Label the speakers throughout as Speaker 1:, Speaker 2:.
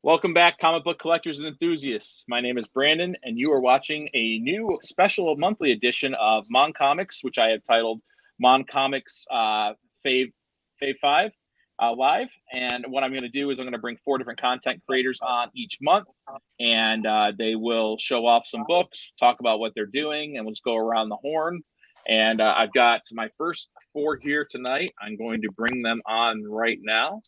Speaker 1: Welcome back, comic book collectors and enthusiasts. My name is Brandon, and you are watching a new special monthly edition of MONcomics, which I have titled MONcomics Fave 5 Live. And what I'm going to do is I'm going to bring 4 different content creators on each month, and they will show off some books, talk about what they're doing, and let's go around the horn. And I've got my first 4 here tonight. I'm going to bring them on right now.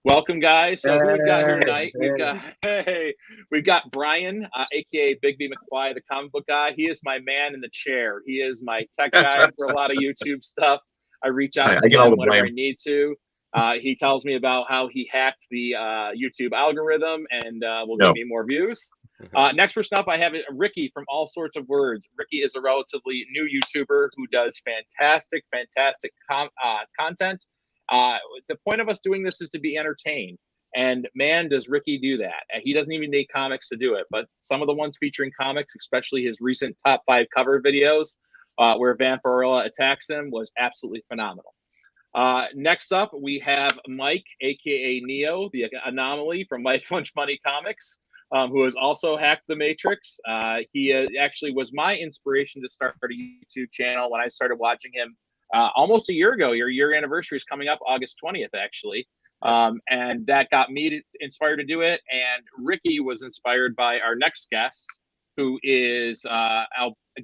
Speaker 1: Welcome, guys. So who we got here tonight? We've got Brian, aka Bigby McFly, the comic book guy. He is my man in the chair. He is my tech guy for a lot of YouTube stuff. I reach out to him whenever I need to. He tells me about how he hacked the YouTube algorithm and will give me more views. Next person up, I have Ricky from All Sorts of Words. Ricky is a relatively new YouTuber who does fantastic content. The point of us doing this is to be entertained, and man, does Ricky do that. He doesn't even need comics to do it, but some of the ones featuring comics, especially his recent top 5 cover videos where Vampirella attacks him, was absolutely phenomenal. Next up, we have Mike, aka Neo, the anomaly from Mike Lunch Money Comics, who has also hacked the Matrix. He actually was my inspiration to start a YouTube channel when I started watching him almost a year ago. Your year anniversary is coming up August 20th, actually. And that got me inspired to do it. And Ricky was inspired by our next guest, who is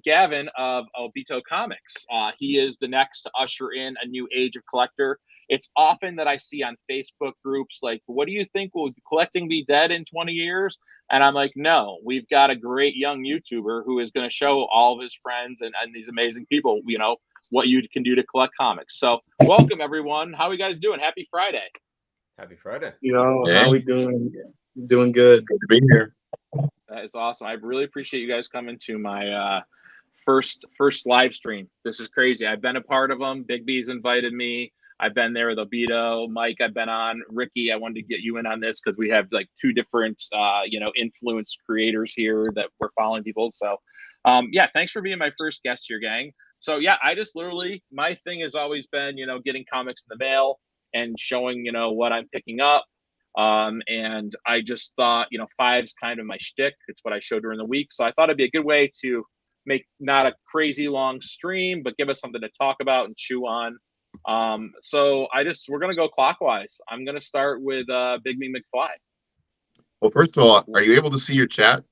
Speaker 1: Gavin of Obito Comics. He is the next to usher in a new age of collector. It's often that I see on Facebook groups, like, what do you think, will collecting be dead in 20 years? And I'm like, no, we've got a great young YouTuber who is going to show all of his friends and these amazing people, you know, what you can do to collect comics. So welcome, everyone. How are you guys doing? Happy Friday.
Speaker 2: Happy Friday.
Speaker 3: How we doing? Doing good.
Speaker 2: Good to be here.
Speaker 1: That is awesome. I really appreciate you guys coming to my first live stream. This is crazy. I've been a part of them. Bigby's invited me. I've been there with Obito. Mike, I've been on. Ricky, I wanted to get you in on this because we have like 2 different, influence creators here that we're following people. So, yeah, thanks for being my first guest here, gang. So, yeah, I just literally, my thing has always been, getting comics in the mail and showing, what I'm picking up. And I just thought, 5's kind of my shtick. It's what I show during the week. So I thought it'd be a good way to make not a crazy long stream, but give us something to talk about and chew on. So we're going to go clockwise. I'm going to start with Bigby McFly.
Speaker 2: Well, first of all, are you able to see your chat?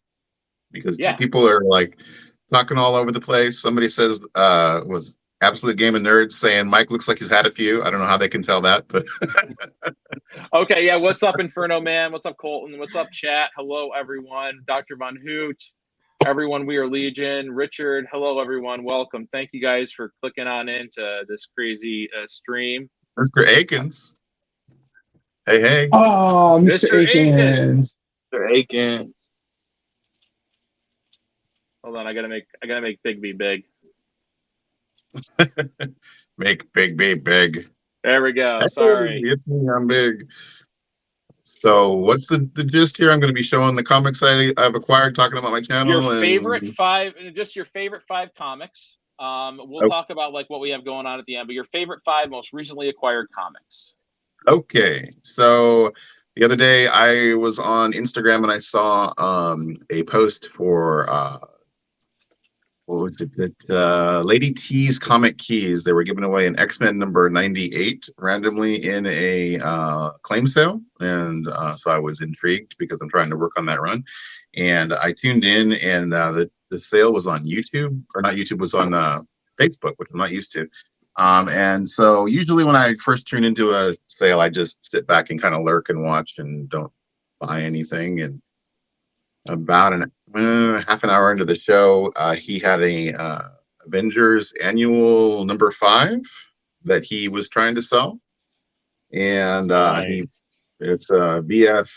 Speaker 2: Because people are like talking all over the place. Somebody says, was Absolute Game of Nerds saying Mike looks like he's had a few. I don't know how they can tell that, but
Speaker 1: okay. Yeah. What's up, Inferno Man? What's up, Colton? What's up, chat? Hello, everyone. Dr. Von Hoot. Everyone, we are Legion. Richard, hello, everyone. Welcome. Thank you guys for clicking on into this crazy stream.
Speaker 2: Mr. Akins. Hey.
Speaker 3: Oh, Mr. Akins. Mr. Akins.
Speaker 1: Hold on, I gotta make Bigby big.
Speaker 2: Make Bigby big.
Speaker 1: There we go. Sorry.
Speaker 2: It's me, I'm big. So what's the gist here? I'm going to be showing the comics I've acquired, talking about my channel.
Speaker 1: Your favorite 5, just your favorite 5 comics. We'll talk about like what we have going on at the end, but your favorite 5 most recently acquired comics.
Speaker 2: Okay. So the other day I was on Instagram and I saw a post for what was it? Lady T's Comic Keys. They were giving away an X-Men number 98 randomly in a claim sale, and so I was intrigued because I'm trying to work on that run. And I tuned in, and the sale was on YouTube, or not YouTube, was on Facebook, which I'm not used to. And so usually when I first tune into a sale, I just sit back and kind of lurk and watch and don't buy anything. And about half an hour into the show, he had a Avengers annual number 5 that he was trying to sell, and it's a VF,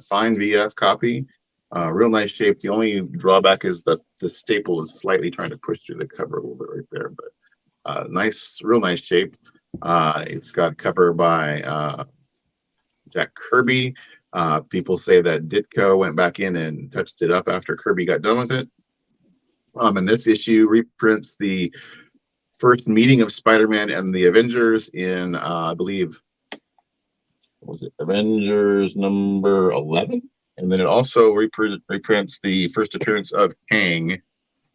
Speaker 2: fine VF copy, real nice shape. The only drawback is that the staple is slightly trying to push through the cover a little bit right there, but real nice shape. It's got cover by Jack Kirby. People say that Ditko went back in and touched it up after Kirby got done with it. And this issue reprints the first meeting of Spider-Man and the Avengers in, I believe, was it Avengers number 11? And then it also reprints the first appearance of Kang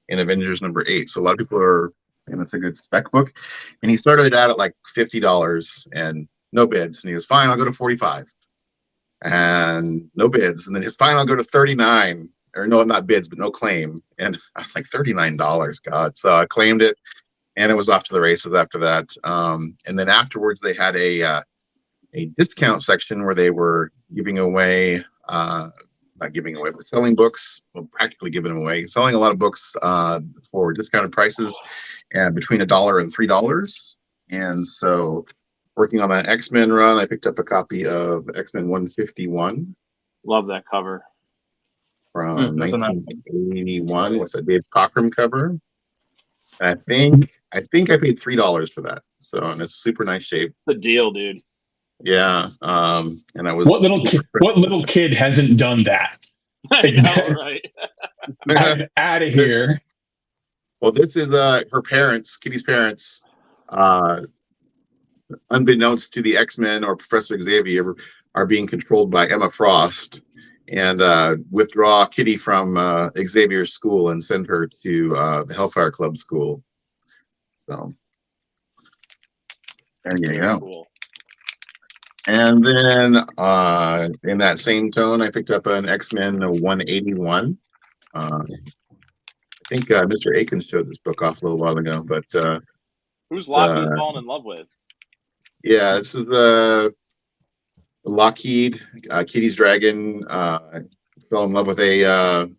Speaker 2: in Avengers number 8. So a lot of people are, and it's a good spec book. And he started it out at like $50 and no bids. And he was fine, I'll go to 45 and no bids. And then he's fine, I'll go to 39, or no, not bids, but no claim. And I was like, $39, God. So I claimed it, and it was off to the races after that. And then afterwards, they had a discount section where they were giving away, not giving away, but selling books, well, practically giving them away, selling a lot of books for discounted prices, and between $1 and $3. And so, working on that X-Men run, I picked up a copy of X-Men 151.
Speaker 1: Love that cover.
Speaker 2: From 1981 with a Dave Cockrum cover. And I think I paid $3 for that. So, and it's super nice shape.
Speaker 1: The deal, dude.
Speaker 2: Yeah. And I was
Speaker 3: what little kid hasn't done that?
Speaker 1: I know, right?
Speaker 3: I'm out of here.
Speaker 2: Well, this is her parents, Kitty's parents, unbeknownst to the X-Men or Professor Xavier, are being controlled by Emma Frost, and withdraw Kitty from Xavier's school and send her to the Hellfire Club school. So there you go. Cool. And then in that same tone, I picked up an X-Men 181. I think Mr. Akins showed this book off a little while ago, but
Speaker 1: who's Lockheed fallen in love with?
Speaker 2: Yeah, this is Lockheed, Kitty's dragon, fell in love with a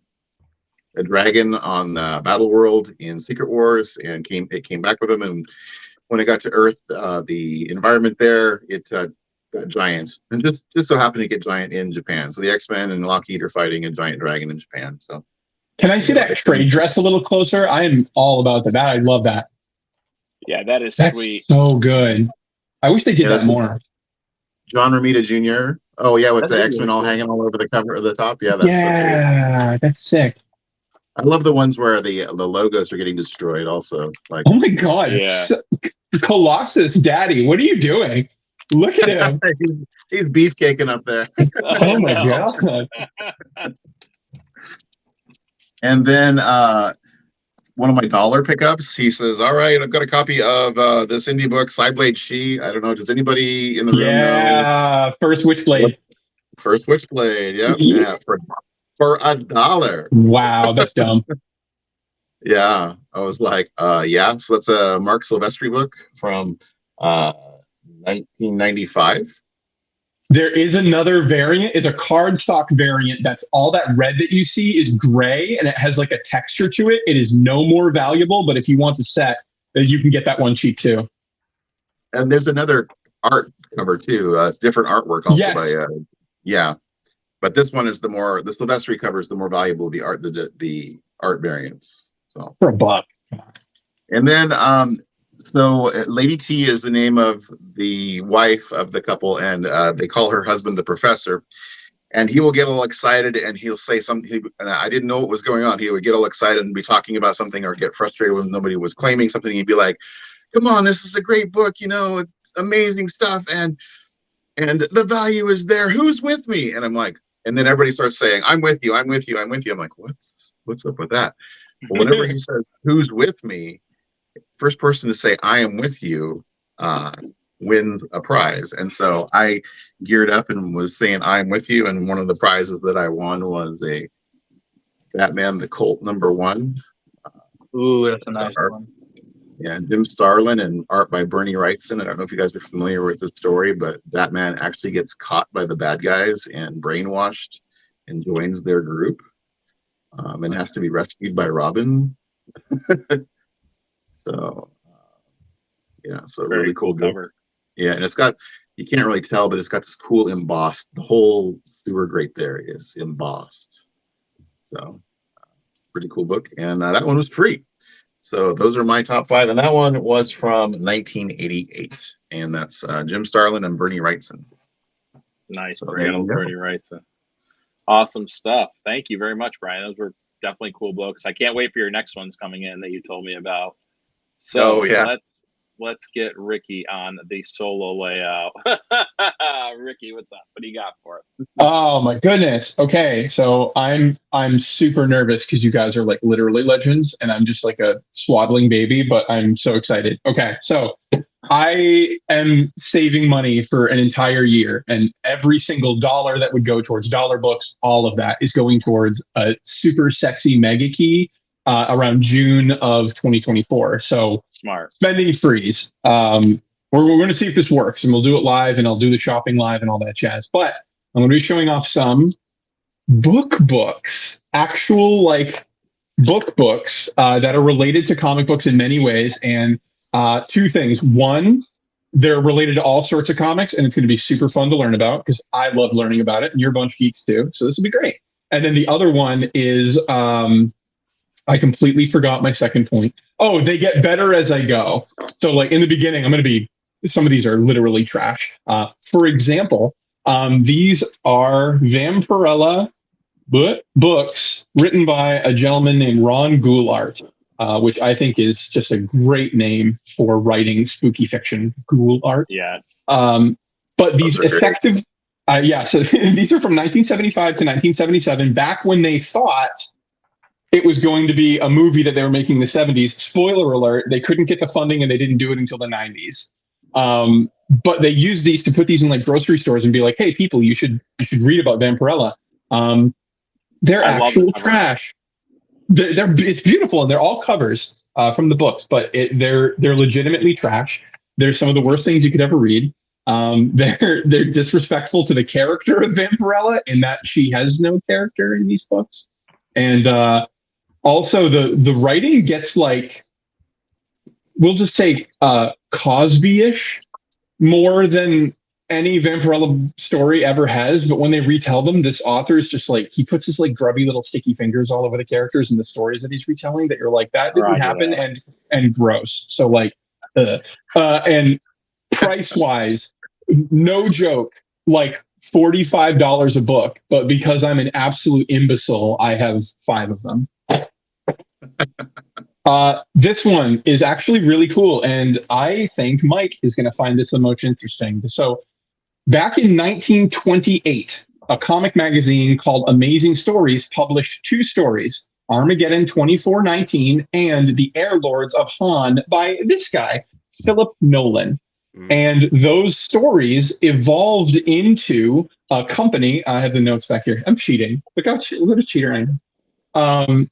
Speaker 2: dragon on Battle World in Secret Wars, and it came back with him. And when it got to Earth, the environment there, it got giant, and just so happened to get giant in Japan. So the X-Men and Lockheed are fighting a giant dragon in Japan. So,
Speaker 3: can I see that trade dress a little closer? I am all about that. I love that.
Speaker 1: Yeah, that's sweet.
Speaker 3: So good. I wish they did that more.
Speaker 2: John Romita Jr. Oh yeah, with the X-Men all hanging all over the cover of the top. Yeah,
Speaker 3: that's sick.
Speaker 2: I love the ones where the logos are getting destroyed. Also, like,
Speaker 3: oh my God, yeah. Colossus, Daddy, what are you doing? Look at him.
Speaker 2: he's beefcaking up there.
Speaker 3: Oh my God.
Speaker 2: And then one of my dollar pickups, he says, all right, I've got a copy of this indie book, Sideblade She. I don't know, does anybody in the room know?
Speaker 3: Yeah, First Witchblade.
Speaker 2: First Witchblade, yeah, for $1.
Speaker 3: Wow, that's dumb.
Speaker 2: Yeah, I was like, yeah, so that's a Mark Silvestri book from 1995.
Speaker 3: There is another variant. It's a cardstock variant. That's all that red that you see is gray, and it has like a texture to it. It is no more valuable, but if you want the set, you can get that one cheap too.
Speaker 2: And there's another art cover too. Different artwork also by yeah. But this one is the Silvestri cover is the more valuable, the art variants. So
Speaker 3: for $1.
Speaker 2: And then so Lady T is the name of the wife of the couple, and they call her husband the Professor. And he will get all excited, and he'll say something. And I didn't know what was going on. He would get all excited and be talking about something, or get frustrated when nobody was claiming something. He'd be like, "Come on, this is a great book. You know, it's amazing stuff, and the value is there. Who's with me?" And I'm like, and then everybody starts saying, "I'm with you. I'm with you. I'm with you." I'm like, what's up with that? But whenever he says, "Who's with me?" first person to say "I am with you" wins a prize. And so I geared up and was saying "I'm with you," and one of the prizes that I won was a Batman the Colt #1.
Speaker 4: Ooh, that's a nice one.
Speaker 2: Yeah, Jim Starlin and art by Bernie Wrightson. I don't know if you guys are familiar with the story, but Batman actually gets caught by the bad guys and brainwashed and joins their group, and has to be rescued by Robin. So yeah, so
Speaker 1: very
Speaker 2: really cool
Speaker 1: cover.
Speaker 2: Yeah, and it's got, you can't really tell, but it's got this cool embossed, the whole sewer grate there is embossed. So pretty cool book. And that one was free. So those are my top 5. And that one was from 1988. And that's Jim Starlin and Bernie Wrightson.
Speaker 1: Nice. Bernie Wrightson. Awesome stuff. Thank you very much, Brian. Those were definitely cool books. I can't wait for your next ones coming in that you told me about. So let's get Ricky on the solo layout. Ricky, what's up? What do you got for us?
Speaker 3: Oh my goodness. Okay, so I'm super nervous because you guys are like literally legends, and I'm just like a swaddling baby, but I'm so excited. Okay, so I am saving money for an entire year, and every single dollar that would go towards dollar books, all of that is going towards a super sexy mega key around June of 2024. So
Speaker 1: Smart.
Speaker 3: spending freeze. We're going to see if this works, and we'll do it live, and I'll do the shopping live and all that jazz. But I'm going to be showing off some books, actual like books that are related to comic books in many ways. And two things. One, they're related to all sorts of comics, and it's going to be super fun to learn about because I love learning about it, and you're a bunch of geeks too. So this will be great. And then the other one is I completely forgot my second point. Oh, they get better as I go. So like in the beginning, some of these are literally trash. For example, these are Vampirella books written by a gentleman named Ron Goulart, which I think is just a great name for writing spooky fiction. Goulart.
Speaker 1: Yes.
Speaker 3: But these effective, so these are from 1975 to 1977, back when they thought it was going to be a movie that they were making in the 70s. Spoiler alert, they couldn't get the funding and they didn't do it until the 90s. But they used these to put these in like grocery stores and be like, hey, people, you should read about Vampirella. They're actual trash. It's beautiful, and they're all covers from the books, but they're legitimately trash. They're some of the worst things you could ever read. They're disrespectful to the character of Vampirella in that she has no character in these books. And also the writing gets like, we'll just say Cosby-ish more than any Vampirella story ever has. But when they retell them, this author is just like, he puts his like grubby little sticky fingers all over the characters and the stories that he's retelling that you're like, that didn't happen, and gross. So like, and price wise, no joke, like $45 a book, but because I'm an absolute imbecile, I have 5 of them. This one is actually really cool, and I think Mike is going to find this the most interesting. So back in 1928, a comic magazine called Amazing Stories published 2 stories, Armageddon 2419 and The Air Lords of Han by this guy, Philip Nolan. And those stories evolved into a company. I have the notes back here. I'm cheating. Look what a cheater I am.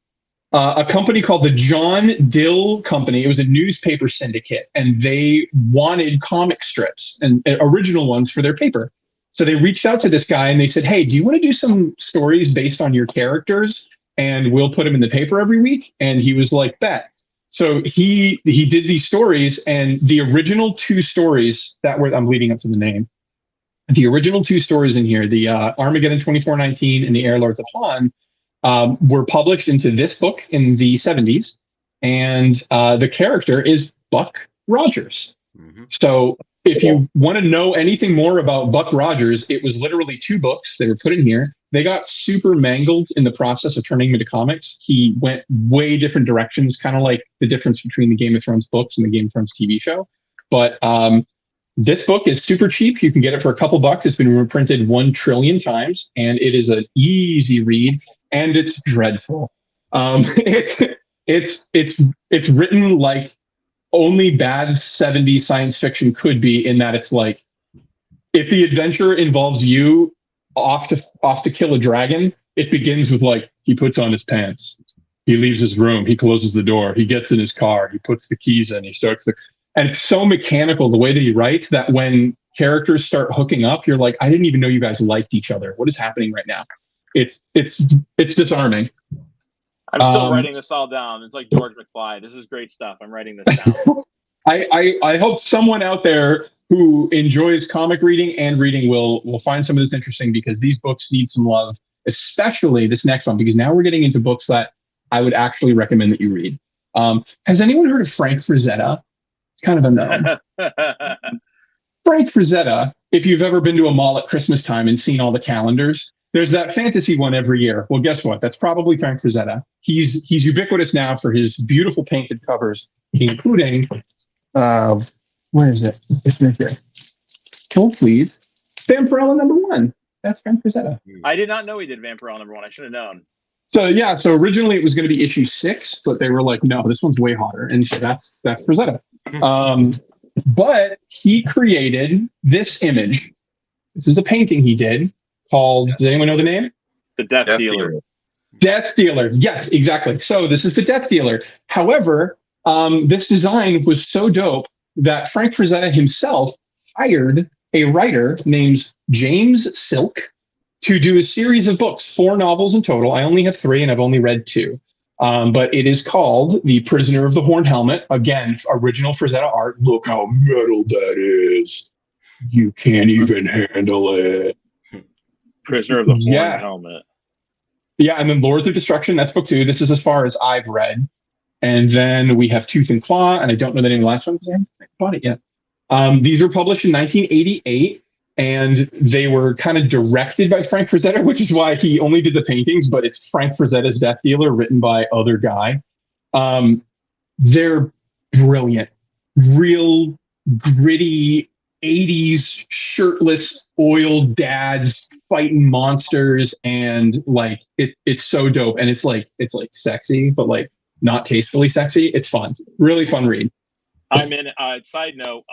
Speaker 3: A company called the John Dill Company. It was a newspaper syndicate, and they wanted comic strips and original ones for their paper. So they reached out to this guy and they said, hey, do you want to do some stories based on your characters? And we'll put them in the paper every week. And he was like, bet. So he did these stories, and the original 2 stories that were, I'm leading up to the name. The original 2 stories in here, the Armageddon 2419 and the Air Lords of Han, were published into this book in the 70s. And the character is Buck Rogers. Mm-hmm. So if you want to know anything more about Buck Rogers, it was literally 2 books they were put in here. They got super mangled in the process of turning him into comics. He went way different directions, kind of like the difference between the Game of Thrones books and the Game of Thrones TV show. But this book is super cheap. You can get it for a couple bucks. It's been reprinted 1 trillion times, and it is an easy read, and it's dreadful. It's written like only bad 70s science fiction could be, in that it's like, if the adventure involves you off to kill a dragon, it begins with like, he puts on his pants, he leaves his room, he closes the door, he gets in his car, he puts the keys in, he starts and it's so mechanical the way that he writes that when characters start hooking up, you're like, I didn't even know you guys liked each other. What is happening right now? It's disarming.
Speaker 1: I'm still writing this all down. It's like George McFly. This is great stuff. I'm writing this down.
Speaker 3: I hope someone out there who enjoys comic reading and reading will find some of this interesting, because these books need some love, especially this next one, because now we're getting into books that I would actually recommend that you read. Has anyone heard of Frank Frazetta? It's kind of unknown. Frank Frazetta, if you've ever been to a mall at Christmas time and seen all the calendars, there's that fantasy one every year. Well, guess what? That's probably Frank Frazetta. He's ubiquitous now for his beautiful painted covers, including Where is it? It's right here. Oh, please. Vampirella #1. That's Frank Frazetta.
Speaker 1: I did not know he did Vampirella #1. I should have known.
Speaker 3: So originally it was going to be issue 6, but they were like, no, this one's way hotter, and so that's Frazetta. But he created this image. This is a painting he did called. Does anyone know the name?
Speaker 1: The Death Dealer.
Speaker 3: Death Dealer. Yes, exactly. So this is the Death Dealer. However, this design was so dope that Frank Frazetta himself hired a writer named James Silk to do a series of books, 4 novels in total. I only have 3 and I've only read 2. But it is called The Prisoner of the Horned Helmet. Again, original Frazetta art. Look how metal that is. You can't even handle it.
Speaker 1: Prisoner of the Horned Helmet.
Speaker 3: Yeah, and then Lords of Destruction, that's book 2. This is as far as I've read. And then we have Tooth and Claw, and I don't know the name of the last one because I haven't bought it yet. These were published in 1988, and they were kind of directed by Frank Frazetta, which is why he only did the paintings, but it's Frank Frazetta's Death Dealer written by other guy. They're brilliant. Real gritty 80s shirtless oiled dads fighting monsters, and like it's so dope, and it's like sexy, but like not tastefully sexy. It's fun, really fun read.
Speaker 1: I'm in. Side note: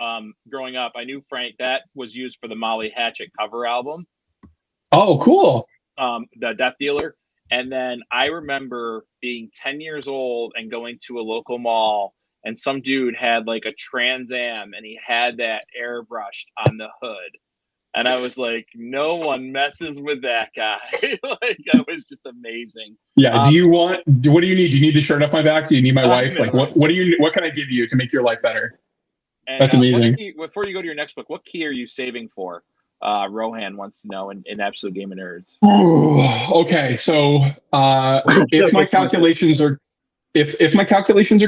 Speaker 1: growing up, I knew Frank. That was used for the Molly Hatchet cover album.
Speaker 3: Oh, cool.
Speaker 1: The Death Dealer, and then I remember being 10 years old and going to a local mall, and some dude had like a Trans Am, and he had that airbrushed on the hood. And I was like, no one messes with that guy. Like, it was just amazing.
Speaker 3: Yeah. What do you need? Do you need the shirt off my back? Do you need my wife? Like, what can I give you to make your life better?
Speaker 1: And,
Speaker 3: that's amazing.
Speaker 1: Before you go to your next book, what key are you saving for? Rohan wants to know in Absolute Game of Nerds.
Speaker 3: Okay. So, if my calculations are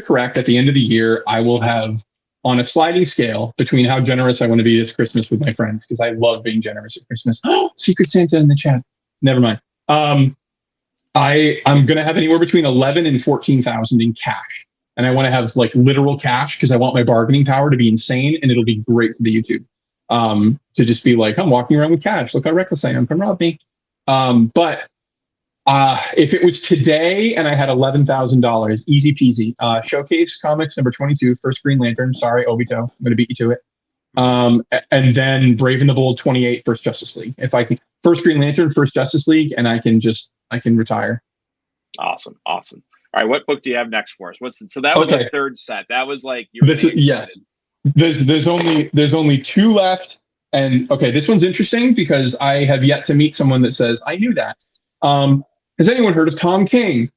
Speaker 3: correct, at the end of the year, I will have, on a sliding scale between how generous I want to be this Christmas with my friends, because I love being generous at Christmas. Secret Santa in the chat. Never mind. I'm going to have anywhere between 11 and 14,000 in cash. And I want to have like literal cash because I want my bargaining power to be insane, and it'll be great for the YouTube. To just be like, I'm walking around with cash. Look how reckless I am. Come rob me. But if it was today and I had $11,000, easy peasy. Showcase Comics #22, first Green Lantern. Sorry, Obito, I'm going to beat you to it. And then Brave and the Bold 28, first Justice League. If I can, first Green Lantern, first Justice League, and I can retire.
Speaker 1: Awesome. All right, what book do you have next for us? So that was the third set. That was like
Speaker 3: yes. There's only 2 left, and okay, this one's interesting because I have yet to meet someone that says I knew that. Has anyone heard of Tom King?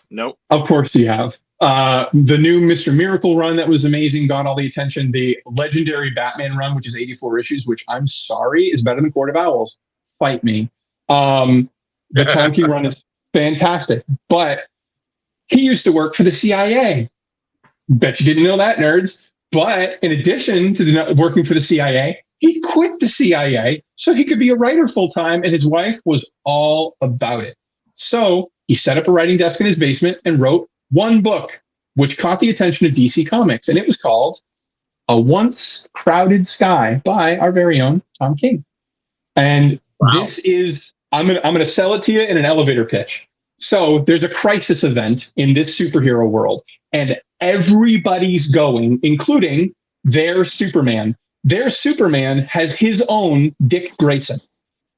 Speaker 1: Nope.
Speaker 3: Of course you have. The new Mr. Miracle run that was amazing, got all the attention. The legendary Batman run, which is 84 issues, which I'm sorry is better than Court of Owls. Fight me. The Tom King run is fantastic, but he used to work for the CIA. Bet you didn't know that, nerds. But in addition to working for the CIA, he quit the CIA so he could be a writer full-time, and his wife was all about it. So he set up a writing desk in his basement and wrote one book, which caught the attention of DC Comics, and it was called A Once Crowded Sky by our very own Tom King. And This is, I'm gonna sell it to you in an elevator pitch. So there's a crisis event in this superhero world, and everybody's going, including their Superman. Their Superman has his own Dick Grayson.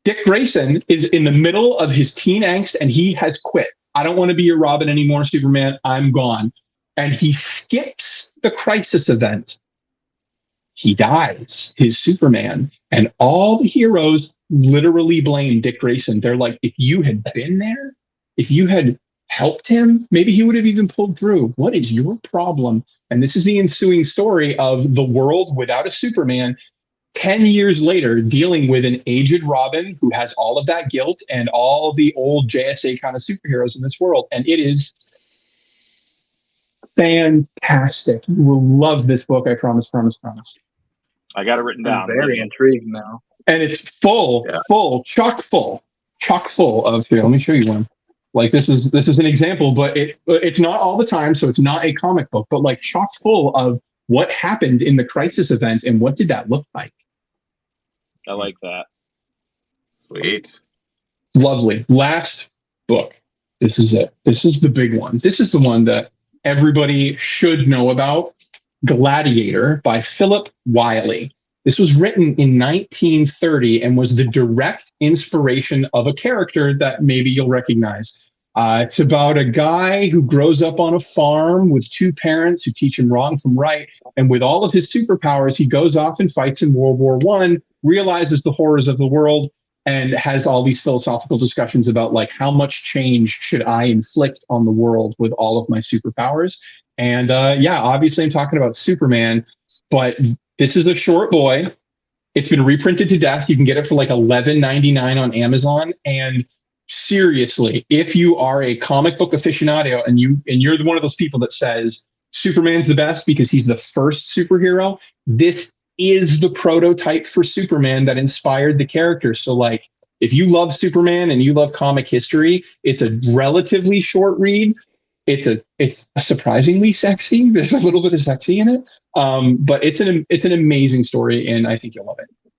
Speaker 3: Dick Grayson is in the middle of his teen angst, and he has quit. I don't want to be your Robin anymore, Superman. I'm gone. And he skips the crisis event. He dies, his Superman. And all the heroes literally blame Dick Grayson. They're like, if you had been there, if you had helped him, maybe he would have even pulled through. What is your problem? And this is the ensuing story of the world without a Superman 10 years later, dealing with an aged Robin who has all of that guilt and all the old JSA kind of superheroes in this world. And it is fantastic. You will love this book. I promise.
Speaker 1: I got it written down.
Speaker 4: I'm very intrigued now.
Speaker 3: And it's chock full of, here, let me show you one. Like this is an example, but it's not all the time, so it's not a comic book, but like chock full of what happened in the Crisis event and what did that look like?
Speaker 1: I like that.
Speaker 2: Sweet.
Speaker 3: Lovely. Last book. This is it. This is the big one. This is the one that everybody should know about. Gladiator by Philip Wiley. This was written in 1930 and was the direct inspiration of a character that maybe you'll recognize. It's about a guy who grows up on a farm with two parents who teach him wrong from right. And with all of his superpowers, he goes off and fights in World War I, realizes the horrors of the world, and has all these philosophical discussions about like how much change should I inflict on the world with all of my superpowers. And yeah, obviously I'm talking about Superman, but this is a short boy. It's been reprinted to death. You can get it for like $11.99 on Amazon. And seriously, if you are a comic book aficionado and you're one of those people that says Superman's the best because he's the first superhero, this is the prototype for Superman that inspired the character. So like, if you love Superman and you love comic history, it's a relatively short read. It's surprisingly sexy. There's a little bit of sexy in it, but it's an amazing story, and I think you'll love it.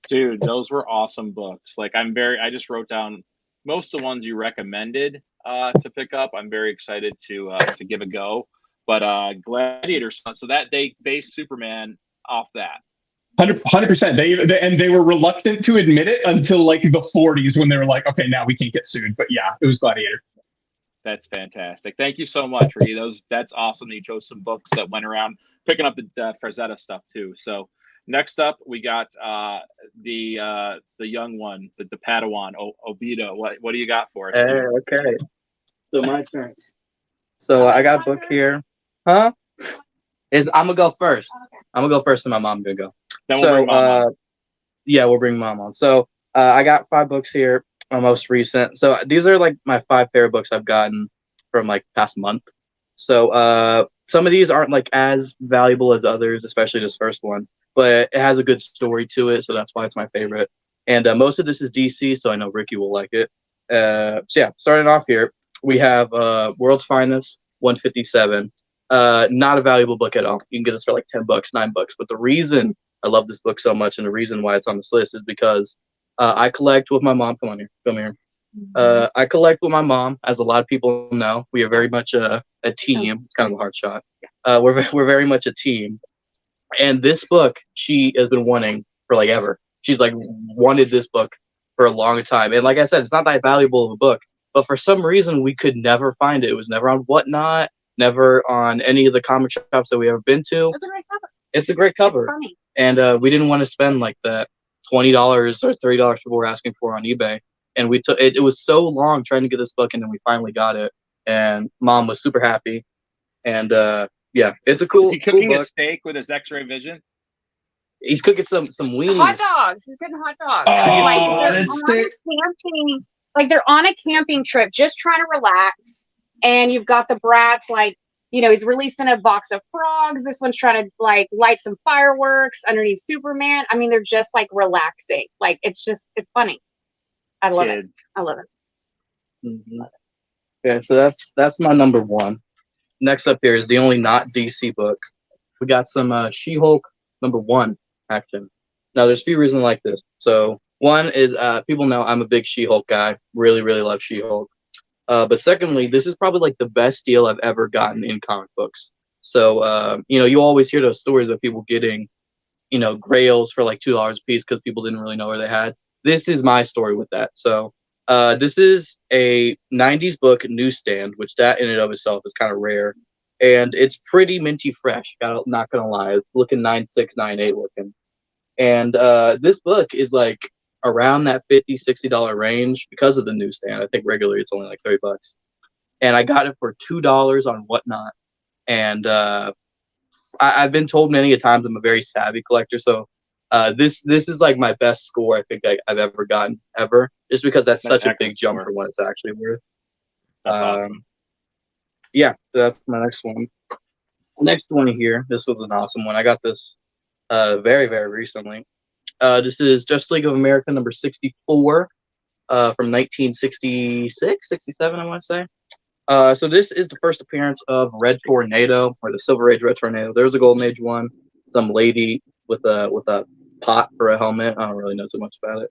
Speaker 1: Dude, those were awesome books. Like I just wrote down most of the ones you recommended to pick up. I'm very excited to give a go. But Gladiator, so that they based Superman off that.
Speaker 3: 100%. They were reluctant to admit it until like the 40s when they were like, okay, now we can't get sued. But yeah, it was Gladiator.
Speaker 1: That's fantastic. Thank you so much, Reed. That's awesome that you chose some books that went around picking up the Frazetta stuff too. So next up, we got the young one, the Padawan, Obito. What do you got for us?
Speaker 4: Okay. So my turn. So I got a book here. Huh? I'm gonna go first. I'm gonna go first, and my mom gonna go.
Speaker 1: Then we'll bring Mom on.
Speaker 4: Yeah, we'll bring Mom on. So I got 5 books here. My most recent. So these are like my 5 favorite books I've gotten from like past month. So some of these aren't like as valuable as others, especially this first one, but it has a good story to it, so that's why it's my favorite. And most of this is DC, so I know Ricky will like it. So yeah, starting off here, we have World's Finest 157. Not a valuable book at all. You can get this for like $10, $9. But the reason I love this book so much and the reason why it's on this list is because I collect with my mom. Come here. I collect with my mom, as a lot of people know. We are very much a team. It's kind of a hard shot. We're very much a team. And this book, she has been wanting for like ever. She's like wanted this book for a long time. And like I said, it's not that valuable of a book, but for some reason we could never find it. It was never on Whatnot, never on any of the comic shops that we ever been to.
Speaker 5: It's a great cover.
Speaker 4: It's a great cover.
Speaker 5: It's funny.
Speaker 4: And we didn't want to spend like that $20 or $30 people were asking for on eBay. And we took it. It was so long trying to get this book, and then we finally got it. And Mom was super happy. And yeah, it's a cool.
Speaker 1: Is he cooking
Speaker 4: cool
Speaker 1: a steak with his X-ray vision?
Speaker 4: He's cooking some weenies.
Speaker 5: Hot dogs. He's getting hot dogs. They're on a camping trip, just trying to relax. And you've got the brats he's releasing a box of frogs. This one's trying to like light some fireworks underneath Superman. I mean, they're just like relaxing. Like it's funny. I love it. I love it.
Speaker 4: Mm-hmm. Okay, so that's my number 1. Next up here is the only not DC book. We got some She-Hulk number 1 action. Now there's a few reasons like this. So one is people know I'm a big She-Hulk guy. Really, really love She-Hulk. But secondly, this is probably like the best deal I've ever gotten in comic books. So you always hear those stories of people getting, grails for like $2 a piece because people didn't really know where they had. This is my story with that. So this is a 90s book newsstand, which that in and of itself is kind of rare. And it's pretty minty fresh. Not going to lie. It's looking 9.6, 9.8 looking. And this book is like around that $50, $60 range because of the newsstand. I think regularly it's only like $30. And I got it for $2 on Whatnot. And I've been told many a times I'm a very savvy collector. So this is like my best score I think I've ever gotten ever, just because that's such a big jump for what it's actually worth.
Speaker 1: Awesome.
Speaker 4: Yeah, so that's my next one. Next one here, this was an awesome one. I got this very, very recently. This is Justice League of America number 64 from 1966, 67, I want to say. So this is the first appearance of Red Tornado, or the Silver Age Red Tornado. There's a Golden Age one. Some lady with a pot for a helmet. I don't really know too much about it.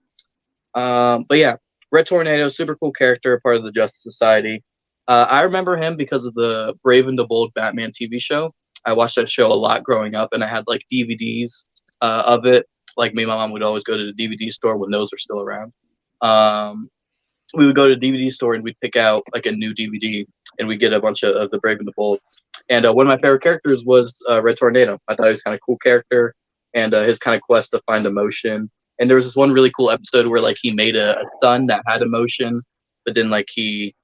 Speaker 4: But yeah, Red Tornado, super cool character, part of the Justice Society. I remember him because of the Brave and the Bold Batman TV show. I watched that show a lot growing up, and I had like DVDs of it. Like me and my mom would always go to the DVD store when those were still around. We would go to the DVD store and we'd pick out like a new DVD, and we'd get a bunch of the Brave and the Bold. And one of my favorite characters was Red Tornado. I thought he was kind of cool character, and his kind of quest to find emotion. And there was this one really cool episode where like he made a son that had emotion, but then like the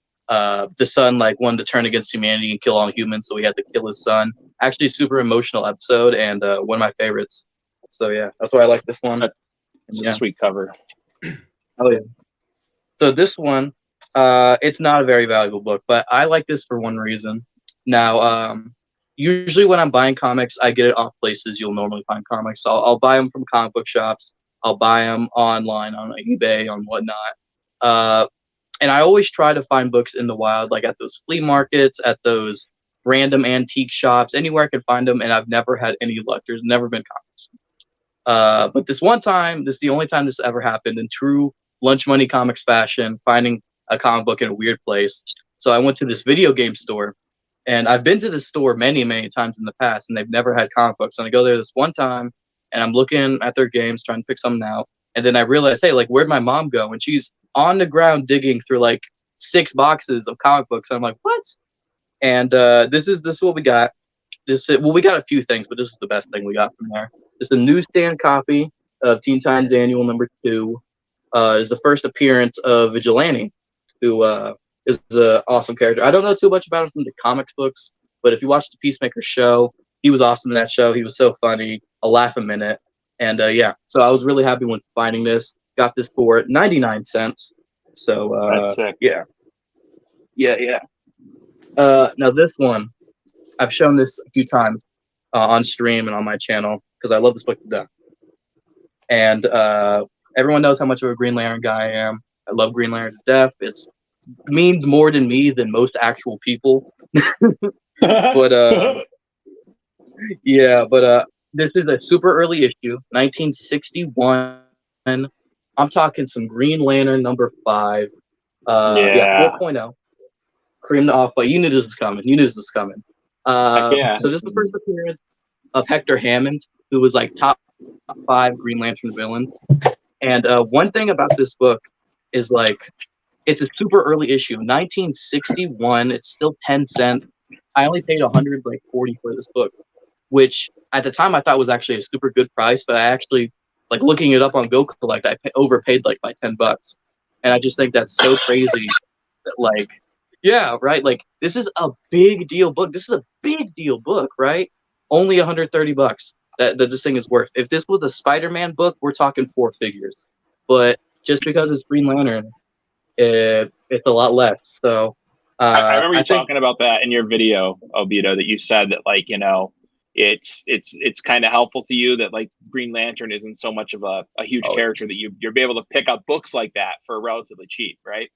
Speaker 4: son like wanted to turn against humanity and kill all humans, so he had to kill his son. Actually, super emotional episode, and one of my favorites. So yeah, that's why I like this one.
Speaker 1: It's a sweet cover.
Speaker 4: Oh yeah. So this one, it's not a very valuable book, but I like this for one reason. Now, usually when I'm buying comics, I get it off places you'll normally find comics. So I'll buy them from comic book shops. I'll buy them online on like, eBay, on whatnot. And I always try to find books in the wild, like at those flea markets, at those random antique shops, anywhere I can find them. And I've never had any luck. There's never been comics. But this one time, this is the only time this ever happened in true Lunch Money Comics fashion, finding a comic book in a weird place. So I went to this video game store, and I've been to this store many, many times in the past, and they've never had comic books. And I go there this one time, and I'm looking at their games, trying to pick something out. And then I realize, hey, like, where'd my mom go? And she's on the ground digging through like 6 boxes of comic books. And I'm like, what? And this is what we got. We got a few things, but this is the best thing we got from there. This is a newsstand copy of Teen Titans Annual #2. Is the first appearance of Vigilante, who is an awesome character. I don't know too much about him from the comics books, but if you watch the Peacemaker show, he was awesome in that show. He was so funny, a laugh a minute. And yeah, so I was really happy when finding this. Got this for 99 cents. So
Speaker 1: That's sick.
Speaker 4: Yeah. Now this one, I've shown this a few times on stream and on my channel because I love this book to death. And everyone knows how much of a Green Lantern guy I am. I love Green Lantern to death. It's means more to me than most actual people. But yeah, but this is a super early issue, 1961. I'm talking some Green Lantern #5. Yeah, 4.0. Cream the off, but you knew this was coming. So this is the first appearance of Hector Hammond, who was like top 5 Green Lantern villains. And one thing about this book is like it's a super early issue, 1961. It's still 10 cents. I only paid 140 for this book, which at the time I thought was actually a super good price. But I actually, like looking it up on Go Collect, I overpaid like by $10. And I just think that's so crazy. That like, yeah, right. Like this is a big deal book. This is a big deal book, right? Only $130. That this thing is worth. If this was a Spider-Man book, we're talking 4 figures. But just because it's Green Lantern, it's a lot less. So
Speaker 1: I remember you talking about that in your video, Obito, that you said that like, you know, it's kind of helpful to you that like Green Lantern isn't so much of a huge character that you're be able to pick up books like that for relatively cheap, right?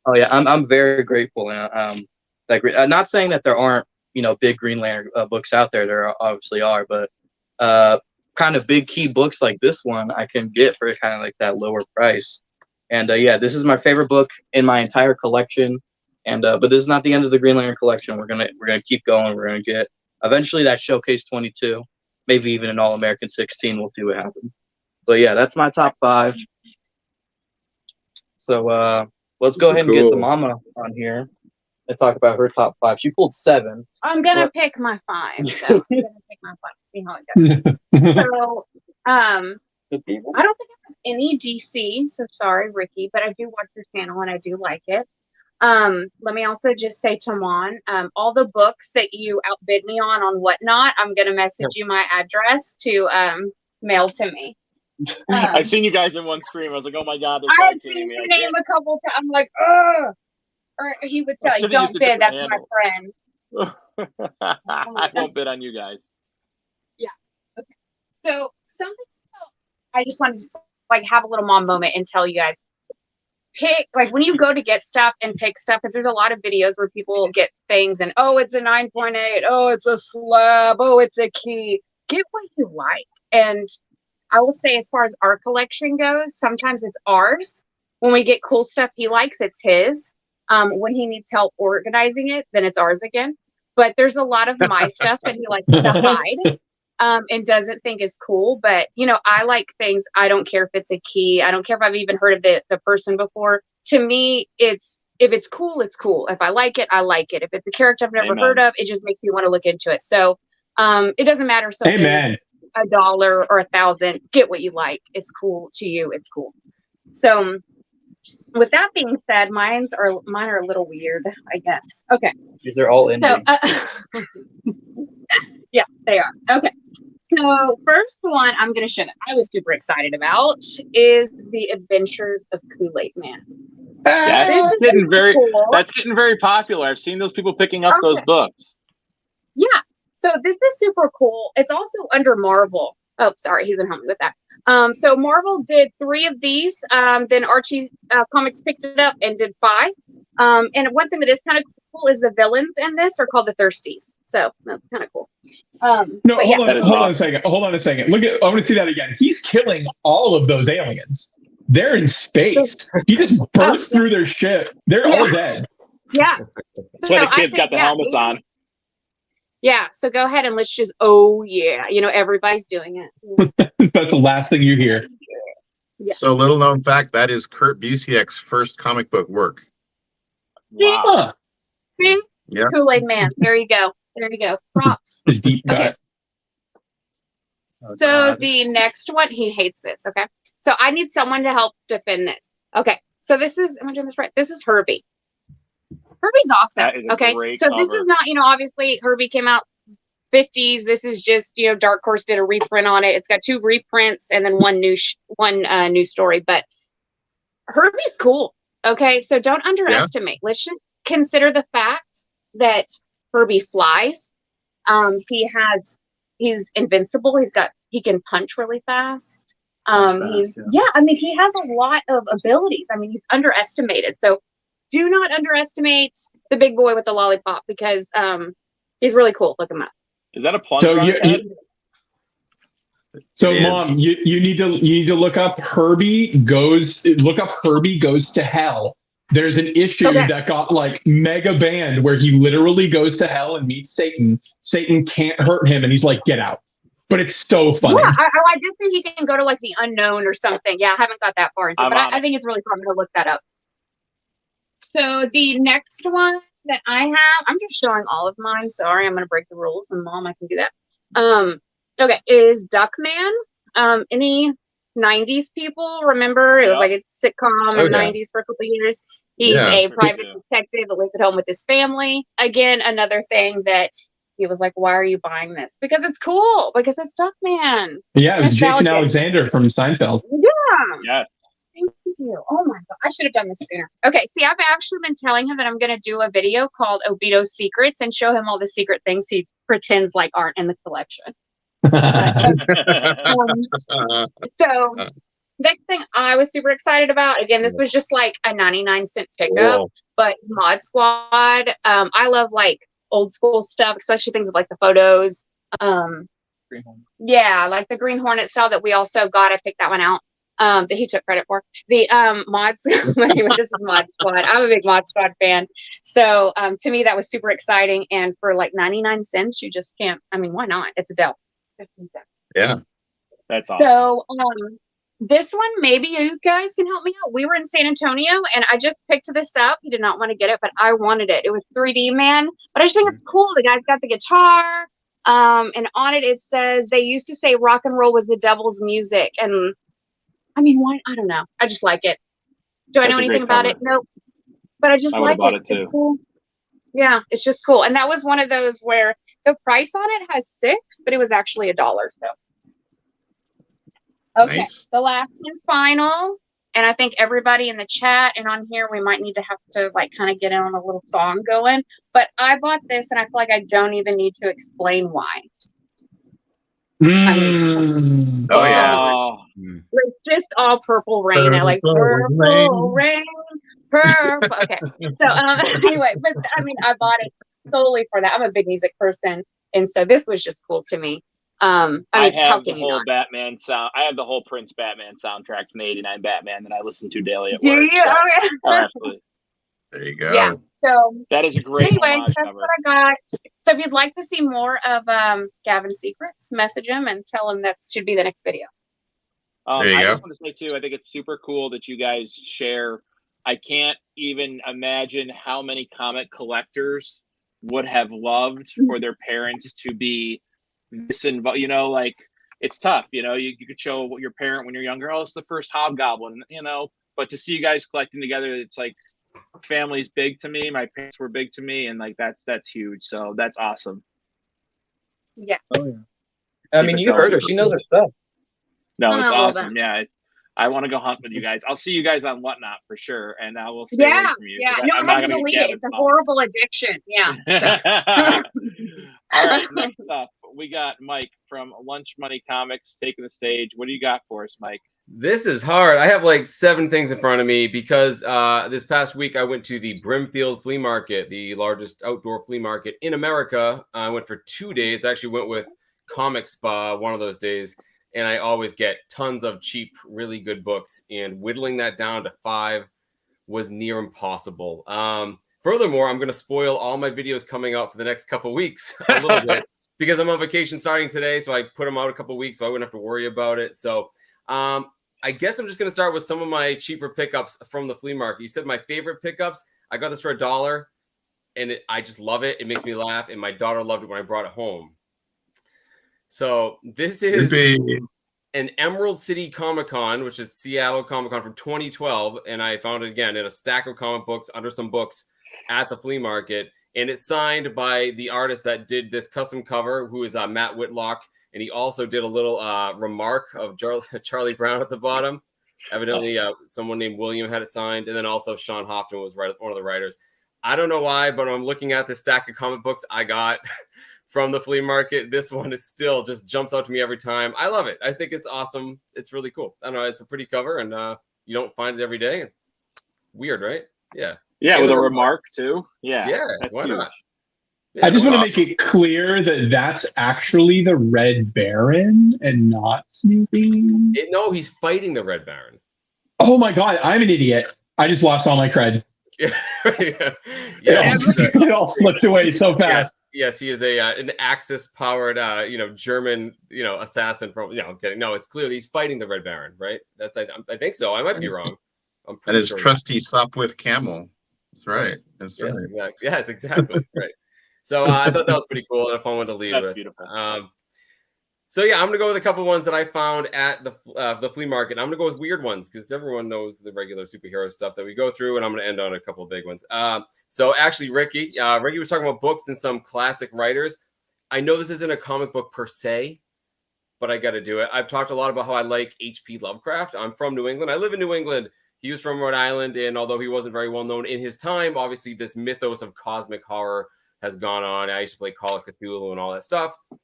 Speaker 4: Oh yeah, I'm very grateful. And I'm not saying that there aren't, you know, big Green Lantern books out there. There obviously are, but kind of big key books like this one I can get for kind of like that lower price. And yeah, this is my favorite book in my entire collection. And but this is not the end of the Green Lantern collection. We're gonna keep going. We're gonna get eventually that Showcase 22, maybe even an All American 16. We'll see what happens. But yeah, that's my top 5. So let's go ahead and get the mama on here and talk about her top 5. She pulled 7.
Speaker 5: I'm gonna pick my 5. So I'm gonna pick my 5. See how it goes. So I don't think I have any DC. So sorry, Ricky, but I do watch your channel and I do like it. Let me also just say to Mon, all the books that you outbid me on Whatnot, I'm gonna message you my address to mail to me.
Speaker 1: I've seen you guys in one screen. I was like, oh my god,
Speaker 5: I've seen your name a couple times. I'm like, ugh. Or he would tell you, don't bid, that's my friend.
Speaker 1: I won't bid on you guys.
Speaker 5: Yeah. Okay. So something else, I just wanted to like have a little mom moment and tell you guys. pick, like when you go to get stuff and pick stuff, because there's a lot of videos where people get things and, oh, it's a 9.8, oh, it's a slab, oh, it's a key. Get what you like. And I will say, as far as our collection goes, sometimes it's ours. When we get cool stuff he likes, it's his. When he needs help organizing it, then it's ours again. But there's a lot of my stuff that he likes to hide. And doesn't think is cool. But, you know, I like things. I don't care if it's a key. I don't care if I've even heard of the person before. To me, it's, if it's cool, it's cool. If I like it, I like it. If it's a character I've never heard of, it just makes me want to look into it. So it doesn't matter if something's $1 or $1,000. Get what you like. It's cool to you. It's cool. So with that being said, mine are a little weird, I guess. Okay.
Speaker 4: These are all in.
Speaker 5: So, yeah, they are. Okay. So first one I'm going to show that I was super excited about is The Adventures of Kool-Aid Man.
Speaker 1: That's getting very popular. I've seen those people picking up those books.
Speaker 5: Yeah. So this is super cool. It's also under Marvel. Oh, sorry, he's gonna help me with that. So Marvel did 3 of these. Then Archie Comics picked it up and did 5. And one thing that is kind of cool is the villains in this are called the Thirsties. So that's kind of cool.
Speaker 3: No, hold on a second. Hold on a second. Look at. I want to see that again. He's killing all of those aliens. They're in space. He just burst through their ship. They're all dead.
Speaker 5: Yeah.
Speaker 1: That's why the kids got the helmets on.
Speaker 5: Yeah. So go ahead and let's just. Oh yeah. You know, everybody's doing it.
Speaker 3: That's the last thing you hear.
Speaker 2: Yeah. So little known fact, that is Kurt Busiek's first comic book work.
Speaker 5: Wow. See?
Speaker 2: Yeah.
Speaker 5: Kool-Aid Man. There you go. There you go. Props.
Speaker 3: The deep cut.
Speaker 5: Okay. So the next one, he hates this. Okay. So I need someone to help defend this. Okay. So this is, am I doing this right? This is Herbie. Herbie's awesome. Okay. So this is not, you know, obviously Herbie came out 50s. This is just, you know, Dark Horse did a reprint on it. It's got 2 reprints and then one new story. But Herbie's cool. Okay. So don't underestimate. Let's just consider the fact that Herbie flies. He's invincible. He can punch really fast. I mean, he has a lot of abilities. I mean, he's underestimated. So do not underestimate the big boy with the lollipop because he's really cool. Look him up.
Speaker 1: Is that a plunger?
Speaker 3: So Mom, you need to look up Herbie goes to hell. There's an issue that got like mega banned where he literally goes to hell and meets Satan. Satan can't hurt him and he's like, get out. But it's so funny.
Speaker 5: Yeah, I just think he can go to like the unknown or something. Yeah, I haven't got that far into it, but I think it's really fun to look that up. So the next one that I have, I'm just showing all of mine. Sorry, I'm going to break the rules, and Mom, I can do that. Okay, is Duckman. Any 90s people remember? It was like a sitcom in the 90s for a couple of years. He's a private detective that lives at home with his family. Again, another thing that he was like, why are you buying this? Because it's cool. Because it's Duckman.
Speaker 3: Yeah, it's Jason Alexander from Seinfeld.
Speaker 5: Yeah.
Speaker 1: Yes.
Speaker 5: Thank you. Oh my God. I should have done this sooner. Okay. See, I've actually been telling him that I'm going to do a video called Obito Secrets and show him all the secret things he pretends like aren't in the collection. So next thing I was super excited about, again, this was just like a 99-cent pickup, but Mod Squad. I love like old school stuff, especially things with like the photos. Yeah, like the Green Hornet style that we also got. I picked that one out. That he took credit for. The mods. Anyway, this is Mod Squad. I'm a big Mod Squad fan. So to me that was super exciting. And for like 99 cents, you just can't. I mean, why not? It's a deal. 15 cents.
Speaker 2: Yeah.
Speaker 1: That's awesome.
Speaker 5: So this one, maybe you guys can help me out. We were in San Antonio and I just picked this up. He did not want to get it, but I wanted it. It was 3D Man. But I just think it's cool. The guy's got the guitar. And on it says they used to say rock and roll was the devil's music. And I mean, why? I don't know. I just like it. Do I know anything about it? Nope. But I just like it.
Speaker 1: Too.
Speaker 5: Cool. Yeah, it's just cool. And that was one of those where the price on it has $6, but it was actually $1. So okay, nice. The last and final, and I think everybody in the chat and on here, we might need to have to like kind of get in on a little song going. But I bought this, and I feel like I don't even need to explain why. I mean, it's just all Purple Rain. I like Purple Rain. Okay. So anyway, but I mean, I bought it solely for that. I'm a big music person, and so this was just cool to me. I mean,
Speaker 1: I
Speaker 5: how
Speaker 1: have the
Speaker 5: can you
Speaker 1: whole
Speaker 5: not?
Speaker 1: Batman sound. I have the whole Prince Batman soundtrack from the '89 Batman that I listen to daily at
Speaker 5: Do
Speaker 1: work.
Speaker 5: you?
Speaker 1: So,
Speaker 5: Okay.
Speaker 1: oh, absolutely,
Speaker 2: There you go.
Speaker 5: Yeah. So
Speaker 1: that is a great
Speaker 5: anyway,
Speaker 1: homage
Speaker 5: that's
Speaker 1: cover.
Speaker 5: what I got. So if you'd like to see more of Gavin's secrets, message him and tell him that should be the next video.
Speaker 2: There you
Speaker 1: I
Speaker 2: go.
Speaker 1: just want to say too, I think it's super cool that you guys share. I can't even imagine how many comic collectors would have loved for their parents to be this involved. You know, like it's tough. You know, you could show what your parent when you're younger. Oh, it's the first Hobgoblin. You know, but to see you guys collecting together, it's like family's big to me. My parents were big to me, and like that's huge. So that's awesome.
Speaker 5: Yeah.
Speaker 4: Oh yeah. I mean, you heard her. She knows her stuff.
Speaker 1: No, it's
Speaker 5: Oh, well
Speaker 1: awesome.
Speaker 5: done.
Speaker 1: Yeah, it's. I want to go hunt with you guys. I'll see you guys on Whatnot for sure, and I will stay away
Speaker 5: Yeah.
Speaker 1: from you.
Speaker 5: Yeah.
Speaker 1: 'Cause
Speaker 5: You
Speaker 1: I'm
Speaker 5: don't
Speaker 1: not
Speaker 5: have to
Speaker 1: going to
Speaker 5: delete
Speaker 1: get
Speaker 5: it. It's a horrible addiction. Yeah.
Speaker 1: All right, next up, we got Mike from Lunch Money Comics taking the stage. What do you got for us, Mike?
Speaker 6: This is hard. I have like 7 things in front of me because this past week I went to the Brimfield Flea Market, the largest outdoor flea market in America. I went for 2 days. I actually went with Comic Spa one of those days, and I always get tons of cheap, really good books. And whittling that down to 5 was near impossible. Furthermore, I'm going to spoil all my videos coming out for the next couple weeks a little bit because I'm on vacation starting today. So I put them out a couple weeks so I wouldn't have to worry about it. So I guess I'm just going to start with some of my cheaper pickups from the flea market. You said my favorite pickups. I got this for $1 and I just love it. It makes me laugh. And my daughter loved it when I brought it home. So this is an Emerald City Comic Con, which is Seattle Comic Con from 2012. And I found it again in a stack of comic books under some books at the flea market. And it's signed by the artist that did this custom cover, who is Matt Whitlock. And he also did a little remark of Charlie Brown at the bottom. Evidently, someone named William had it signed. And then also Sean Hoffman was one of the writers. I don't know why, but I'm looking at this stack of comic books I got from the flea market. This one is still just jumps out to me every time. I love it. I think it's awesome. It's really cool. I don't know. It's a pretty cover, and you don't find it every day. Weird, right? Yeah.
Speaker 1: Yeah,
Speaker 6: And
Speaker 1: with
Speaker 6: the
Speaker 1: a remark too. Yeah.
Speaker 6: Yeah,
Speaker 1: That's
Speaker 6: why
Speaker 1: huge.
Speaker 6: not? Yeah,
Speaker 3: I just want to
Speaker 2: awesome.
Speaker 3: make it clear that that's actually the Red Baron and not Snoopy.
Speaker 6: No, he's fighting the Red Baron.
Speaker 3: Oh my god, I'm an idiot. I just lost all my cred.
Speaker 6: Yeah.
Speaker 3: It all slipped away so fast.
Speaker 6: Yes, he is an Axis-powered, German, assassin from. I'm kidding. No, it's clear he's fighting the Red Baron, right? I think so. I might be wrong. I'm
Speaker 2: And
Speaker 6: pretty
Speaker 2: his
Speaker 6: sure.
Speaker 2: trusty Sopwith camel. That's right. That's
Speaker 6: Yes,
Speaker 2: right.
Speaker 6: exactly. Yes, exactly. Right. So I thought that was pretty cool and a fun one to lead
Speaker 1: That's
Speaker 6: with.
Speaker 1: beautiful.
Speaker 6: So yeah, I'm gonna go with a couple ones that I found at the flea market. I'm gonna go with weird ones because everyone knows the regular superhero stuff that we go through, and I'm gonna end on a couple of big ones. So actually, Ricky was talking about books and some classic writers. I know this isn't a comic book per se, but I got to do it. I've talked a lot about how I like H.P. Lovecraft. I'm from New England. I live in New England. He was from Rhode Island, and although he wasn't very well known in his time, obviously this mythos of cosmic horror has gone on. I used to play Call of Cthulhu and all that stuff. I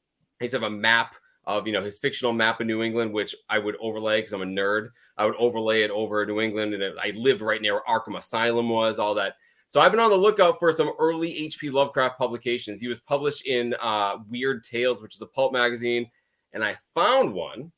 Speaker 6: used to have a map of his fictional map of New England, which I would overlay because I'm a nerd. I would overlay it over New England, and I lived right near where Arkham Asylum was, all that. So I've been on the lookout for some early H.P. Lovecraft publications. He was published in Weird Tales, which is a pulp magazine, and I found one.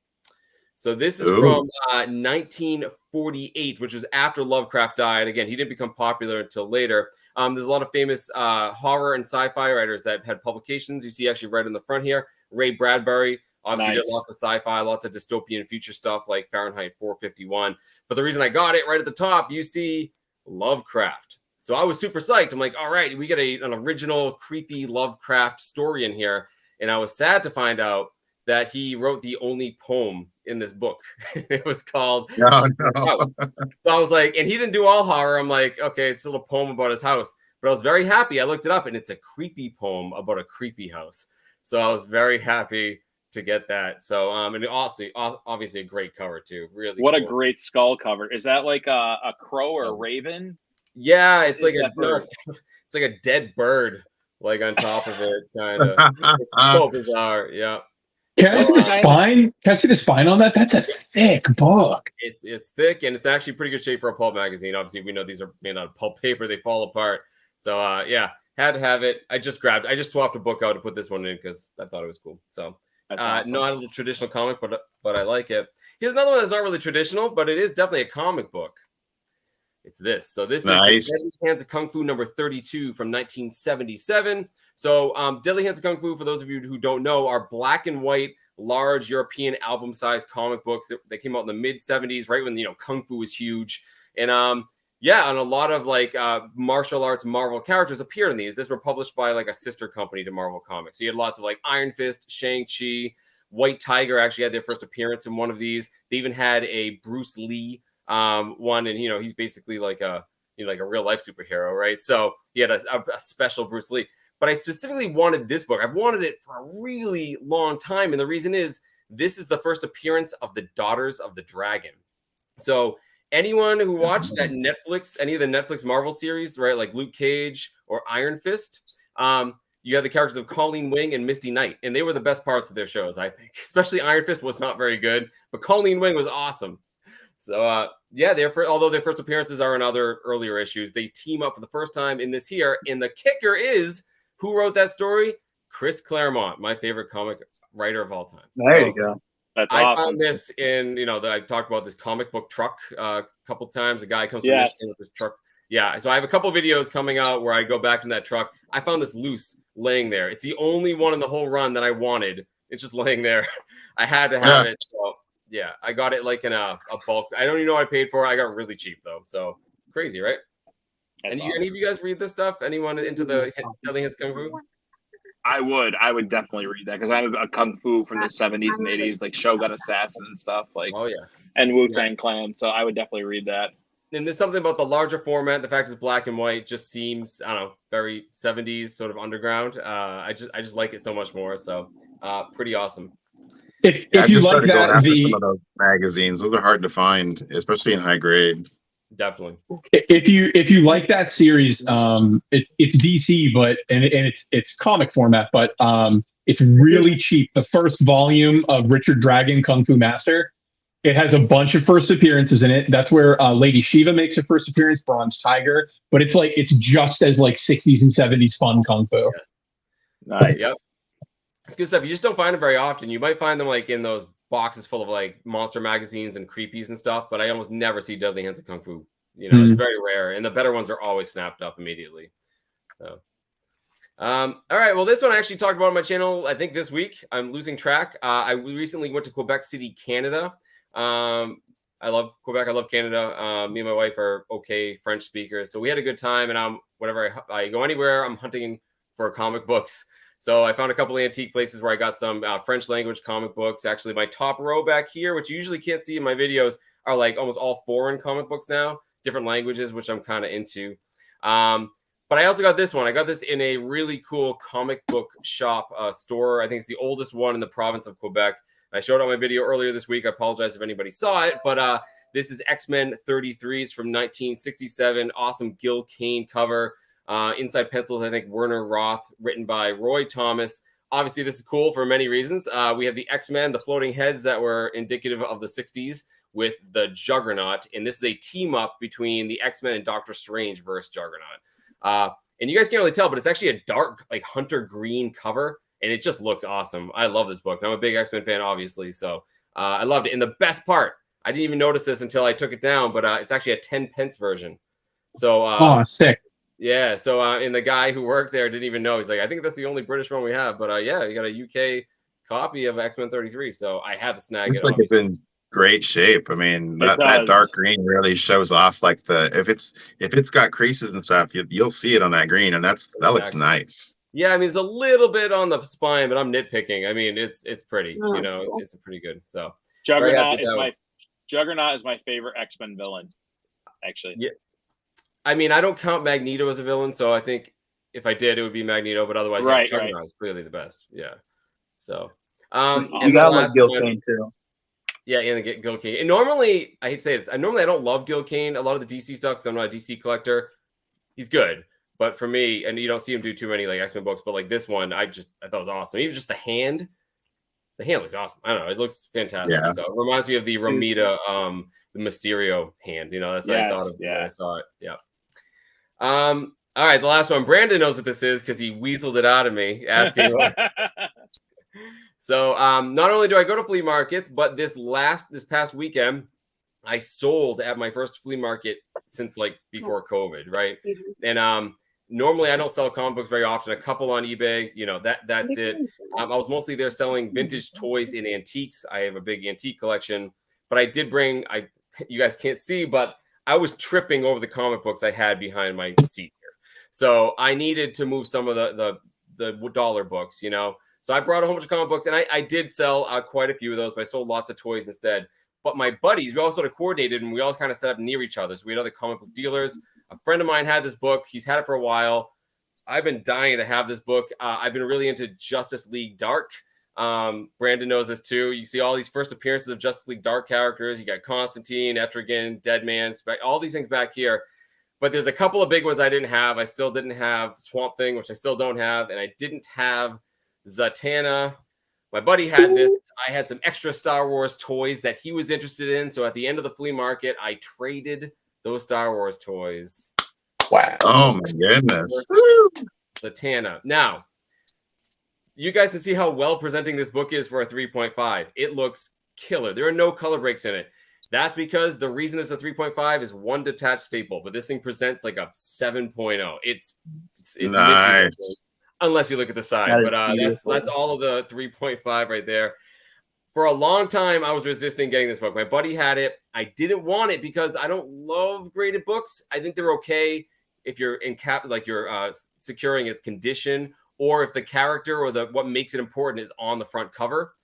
Speaker 6: So this is from 1948, which was after Lovecraft died. Again, he didn't become popular until later. There's a lot of famous horror and sci-fi writers that had publications. You see actually right in the front here, Ray Bradbury. Obviously, did lots of sci-fi, lots of dystopian future stuff like Fahrenheit 451. But the reason I got it right at the top, you see Lovecraft. So I was super psyched. I'm like, all right, we got an original creepy Lovecraft story in here. And I was sad to find out that he wrote the only poem in this book. It was called House. So I was like, and he didn't do all horror. I'm like, okay, it's still a poem about his house. But I was very happy. I looked it up, and it's a creepy poem about a creepy house. So I was very happy to get that. So and also obviously a great cover too. Really,
Speaker 1: what
Speaker 6: cool.
Speaker 1: A great skull cover. Is that like a crow or a raven?
Speaker 6: Yeah, it's like it's like a dead bird, like on top of it, kind of. It's so bizarre. Yeah.
Speaker 3: Can I see the spine? Can I see the spine on that? That's a thick book.
Speaker 6: It's thick, and it's actually pretty good shape for a pulp magazine. Obviously, we know these are made out of pulp paper; they fall apart. So yeah, had to have it. I just swapped a book out to put this one in because I thought it was cool. So
Speaker 1: awesome.
Speaker 6: not a traditional comic, but I like it. Here's another one that's not really traditional, but it is definitely a comic book. It's this. So this is the Deadly Hands of Kung Fu number 32 from 1977. So Deadly Hands of Kung Fu, for those of you who don't know, are black and white, large European album-sized comic books that came out in the mid-70s, right when Kung Fu was huge. And yeah, and a lot of like martial arts Marvel characters appeared in these. These were published by like a sister company to Marvel Comics. So you had lots of like Iron Fist, Shang-Chi, White Tiger actually had their first appearance in one of these. They even had a Bruce Lee one, and he's basically like a like a real life superhero, right? So he had a special Bruce Lee. But I specifically wanted this book. I've wanted it for a really long time, and the reason is this is the first appearance of the Daughters of the Dragon. So anyone who watched that Netflix, any of the Netflix Marvel series, right, like Luke Cage or Iron Fist, you have the characters of Colleen Wing and Misty Knight, and they were the best parts of their shows, I think. Especially Iron Fist was not very good, but Colleen Wing was awesome. So yeah, although their first appearances are in other earlier issues, they team up for the first time in this here. And the kicker is, who wrote that story? Chris Claremont, my favorite comic writer of all time.
Speaker 4: There you go.
Speaker 1: That's
Speaker 6: I
Speaker 1: awesome.
Speaker 6: found this in, I talked about this comic book truck a couple times. A guy comes from Michigan with this truck. Yeah, so I have a couple videos coming out where I go back in that truck. I found this loose laying there. It's the only one in the whole run that I wanted. It's just laying there. I had to have it. So yeah, I got it like in a bulk. I don't even know what I paid for it. I got it really cheap though. So crazy, right?
Speaker 1: That's
Speaker 6: and
Speaker 1: awesome.
Speaker 6: Any of you guys read this stuff? Anyone into the Deadly Hands Kung Fu?
Speaker 1: I would definitely read that because I'm a kung fu from the 70s and 80s, like Shogun Assassin and stuff, like and Wu-Tang Clan. So I would definitely read that.
Speaker 6: And there's something about the larger format. The fact it's black and white just seems, I don't know, very 70s sort of underground. I just like it so much more. So pretty awesome.
Speaker 3: If you like that,
Speaker 2: some of those magazines, those are hard to find, especially in high grade.
Speaker 6: Definitely.
Speaker 3: If you like that series, it's DC, but and it's comic format, but it's really cheap. The first volume of Richard Dragon Kung Fu Master, it has a bunch of first appearances in it. That's where Lady Shiva makes her first appearance, Bronze Tiger. But it's just as like 60s and 70s fun kung fu.
Speaker 6: Yes. Nice. Yep. It's good stuff. You just don't find them very often. You might find them like in those boxes full of like monster magazines and creepies and stuff, but I almost never see Deadly Hands of Kung Fu. It's very rare, and the better ones are always snapped up immediately. So, all right. Well, this one I actually talked about on my channel, I think this week. I'm losing track. I recently went to Quebec City, Canada. I love Quebec. I love Canada. Me and my wife are okay French speakers, so we had a good time. And whenever I go anywhere, I'm hunting for comic books. So I found a couple of antique places where I got some French language comic books. Actually, my top row back here, which you usually can't see in my videos, are like almost all foreign comic books now, different languages, which I'm kind of into. But I also got this one. I got this in a really cool comic book shop store. I think it's the oldest one in the province of Quebec. I showed it on my video earlier this week. I apologize if anybody saw it, but this is X-Men 33s from 1967. Awesome Gil Kane cover. Inside pencils, I think Werner Roth, written by Roy Thomas. Obviously, this is cool for many reasons. We have the X-Men, the floating heads that were indicative of the 60s with the Juggernaut. And this is a team up between the X-Men and Doctor Strange versus Juggernaut. And you guys can't really tell, but it's actually a dark, like hunter green cover. And it just looks awesome. I love this book. I'm a big X-Men fan, obviously. So I loved it. And the best part, I didn't even notice this until I took it down, but it's actually a 10 pence version. So,
Speaker 3: sick.
Speaker 6: Yeah, so and the guy who worked there didn't even know. He's like, I think that's the only British one we have. But yeah, you got a UK copy of X-Men 33. So I had to snag it.
Speaker 2: It's in great shape. I mean, that dark green really shows off like if it's got creases and stuff, you'll see it on that green, and that looks nice.
Speaker 6: Yeah, I mean, it's a little bit on the spine, but I'm nitpicking. I mean, it's pretty. It's pretty good. So
Speaker 1: Juggernaut is my favorite X-Men villain, actually.
Speaker 6: Yeah. I mean, I don't count Magneto as a villain, so I think if I did, it would be Magneto. But otherwise, Juggernaut is clearly the best. Yeah. So,
Speaker 4: you gotta love Gil Kane too.
Speaker 6: Yeah, and Gil Kane. And normally, I hate to say this, I don't love Gil Kane. A lot of the DC stuff, because I'm not a DC collector. He's good, but for me, and you don't see him do too many like X-Men books, but like this one, I thought was awesome. Even just the hand the hand looks awesome. I don't know, it looks fantastic.
Speaker 2: Yeah.
Speaker 6: So it reminds me of the Romita, the Mysterio hand. That's what I thought of when I saw it. Yeah. All right, the last one. Brandon knows what this is because he weaseled it out of me, asking. So not only do I go to flea markets, but this past weekend, I sold at my first flea market since like before COVID, right? And normally I don't sell comic books very often. A couple on eBay, that's it. I was mostly there selling vintage toys and antiques. I have a big antique collection, but I did bring. You guys can't see, but I was tripping over the comic books I had behind my seat here. So I needed to move some of the dollar books, So I brought a whole bunch of comic books, and I did sell quite a few of those, but I sold lots of toys instead. But my buddies, we all sort of coordinated, and we all kind of set up near each other. So we had other comic book dealers. A friend of mine had this book. He's had it for a while. I've been dying to have this book. I've been really into Justice League Dark. Brandon knows this too. You see all these first appearances of Justice League Dark characters. You got Constantine, Etrigan, Deadman, all these things back here. But there's a couple of big ones I didn't have. I still didn't have Swamp Thing, which I still don't have. And I didn't have Zatanna. My buddy had this. I had some extra Star Wars toys that he was interested in. So at the end of the flea market, I traded those Star Wars toys.
Speaker 3: Wow.
Speaker 2: Oh my goodness.
Speaker 6: Zatanna. Now, you guys can see how well presenting this book is for a 3.5. It looks killer. There are no color breaks in it. That's because the reason it's a 3.5 is one detached staple, but this thing presents like a 7.0. It's
Speaker 2: nice.
Speaker 6: Unless you look at the side, but that's all of the 3.5 right there. For a long time, I was resisting getting this book. My buddy had it. I didn't want it because I don't love graded books. I think they're okay if you're you're securing its condition, or if the character or what makes it important is on the front cover.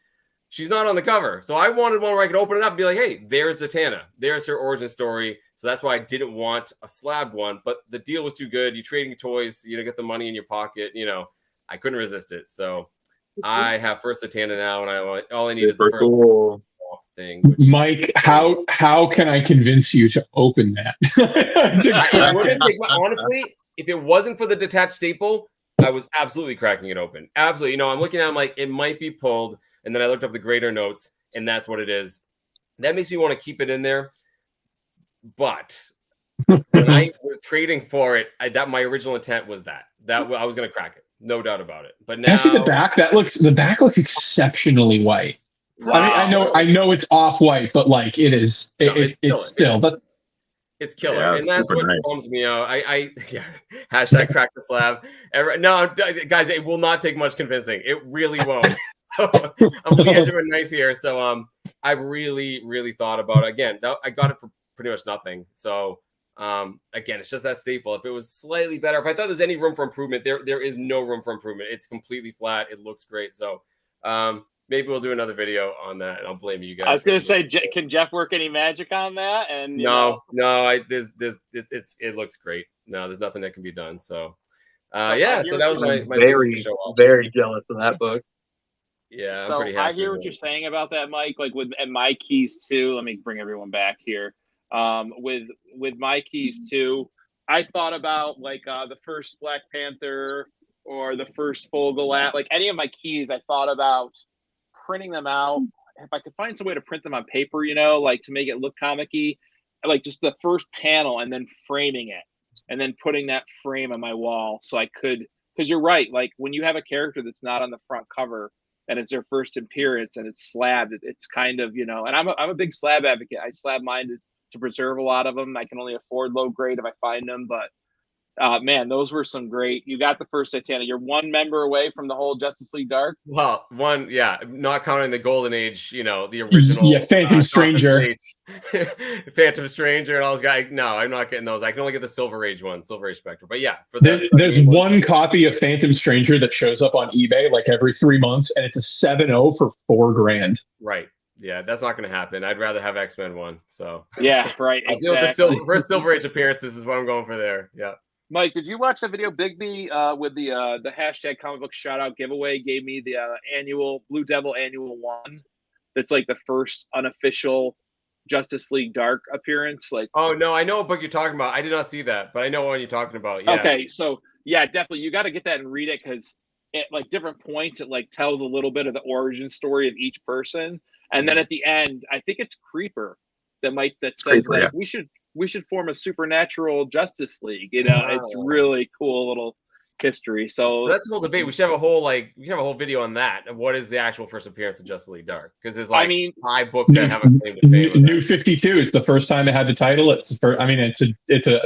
Speaker 6: She's not on the cover. So I wanted one where I could open it up and be like, hey, there's Zatanna. There's her origin story. So that's why I didn't want a slabbed one. But the deal was too good. You're trading toys. You get the money in your pocket. I couldn't resist it. So I have first Zatanna now, and all I need is the first
Speaker 2: cool
Speaker 6: thing.
Speaker 3: Mike, how can I convince you to open that?
Speaker 6: Honestly, if it wasn't for the detached staple, I was absolutely cracking it open. Absolutely. I'm looking at it, I'm like, it might be pulled. And then I looked up the grader notes, and that's what it is. That makes me want to keep it in there. But when I was trading for it, my original intent was that I was going to crack it. No doubt about it. But now,
Speaker 3: I see the back. The back looks exceptionally white.
Speaker 6: Wow.
Speaker 3: I know it's off white, but like it is. It's still.
Speaker 6: It's killer,
Speaker 2: yeah,
Speaker 6: and that's what
Speaker 2: nice.
Speaker 6: bums me out. Hashtag crack the slab. No, guys, it will not take much convincing. It really won't. I'm on the edge of a knife here. So I've really, really thought about it. Again, I got it for pretty much nothing. So again, it's just that staple. If it was slightly better, if I thought there's any room for improvement, there is no room for improvement. It's completely flat. It looks great. So maybe we'll do another video on that, and I'll blame you guys.
Speaker 1: I was going to say, can Jeff work any magic on that? And
Speaker 6: no, it looks great. No, there's nothing that can be done. So so that was my
Speaker 4: very jealous of that book.
Speaker 6: Yeah, I'm
Speaker 1: so
Speaker 6: pretty happy.
Speaker 1: I hear what you're saying about that, Mike. Like and my keys too. Let me bring everyone back here. With my keys too, I thought about like the first Black Panther or the first Fogelat. Like any of my keys, I thought about printing them out. If I could find some way to print them on paper, like to make it look comic-y, like just the first panel and then framing it and then putting that frame on my wall so I could. Because you're right. Like when you have a character that's not on the front cover, and it's their first appearance and it's slabbed, it's kind of, and I'm a big slab advocate. I slab mine to preserve a lot of them. I can only afford low grade if I find them, but man, those were some great. You got the first Zatanna. You're one member away from the whole Justice League Dark.
Speaker 6: Well, not counting the Golden Age, the original.
Speaker 3: Yeah, Phantom Stranger.
Speaker 6: Phantom Stranger and all those guys. No, I'm not getting those. I can only get the Silver Age one, Silver Age Spectre. But yeah,
Speaker 3: there's one copy of Phantom Stranger that shows up on eBay like every 3 months, and it's a 7.0 for $4,000.
Speaker 6: Right. Yeah, that's not going to happen. I'd rather have X-Men one. So
Speaker 1: yeah, right.
Speaker 6: I'll deal with the first Silver Age appearances is what I'm going for there. Yeah.
Speaker 1: Mike, did you watch the video Bigby with the hashtag comic book shout out giveaway gave me the annual Blue Devil annual 1? That's like the first unofficial Justice League Dark appearance. Like,
Speaker 6: oh no, I know what book you're talking about. I did not see that, but I know what you're talking about. Yeah.
Speaker 1: Okay, so yeah, definitely you got to get that and read it because at like different points, it like tells a little bit of the origin story of each person, and then at the end, I think it's Creeper that says
Speaker 2: Creeper,
Speaker 1: like we should form a supernatural Justice League. You know, it's really cool little history. So
Speaker 6: that's the whole debate. We should have a whole video on that. What is the actual first appearance of Justice League Dark? Because there's like 5 books that have a claim to fame.
Speaker 3: New 52. It's the first time it had the title. It's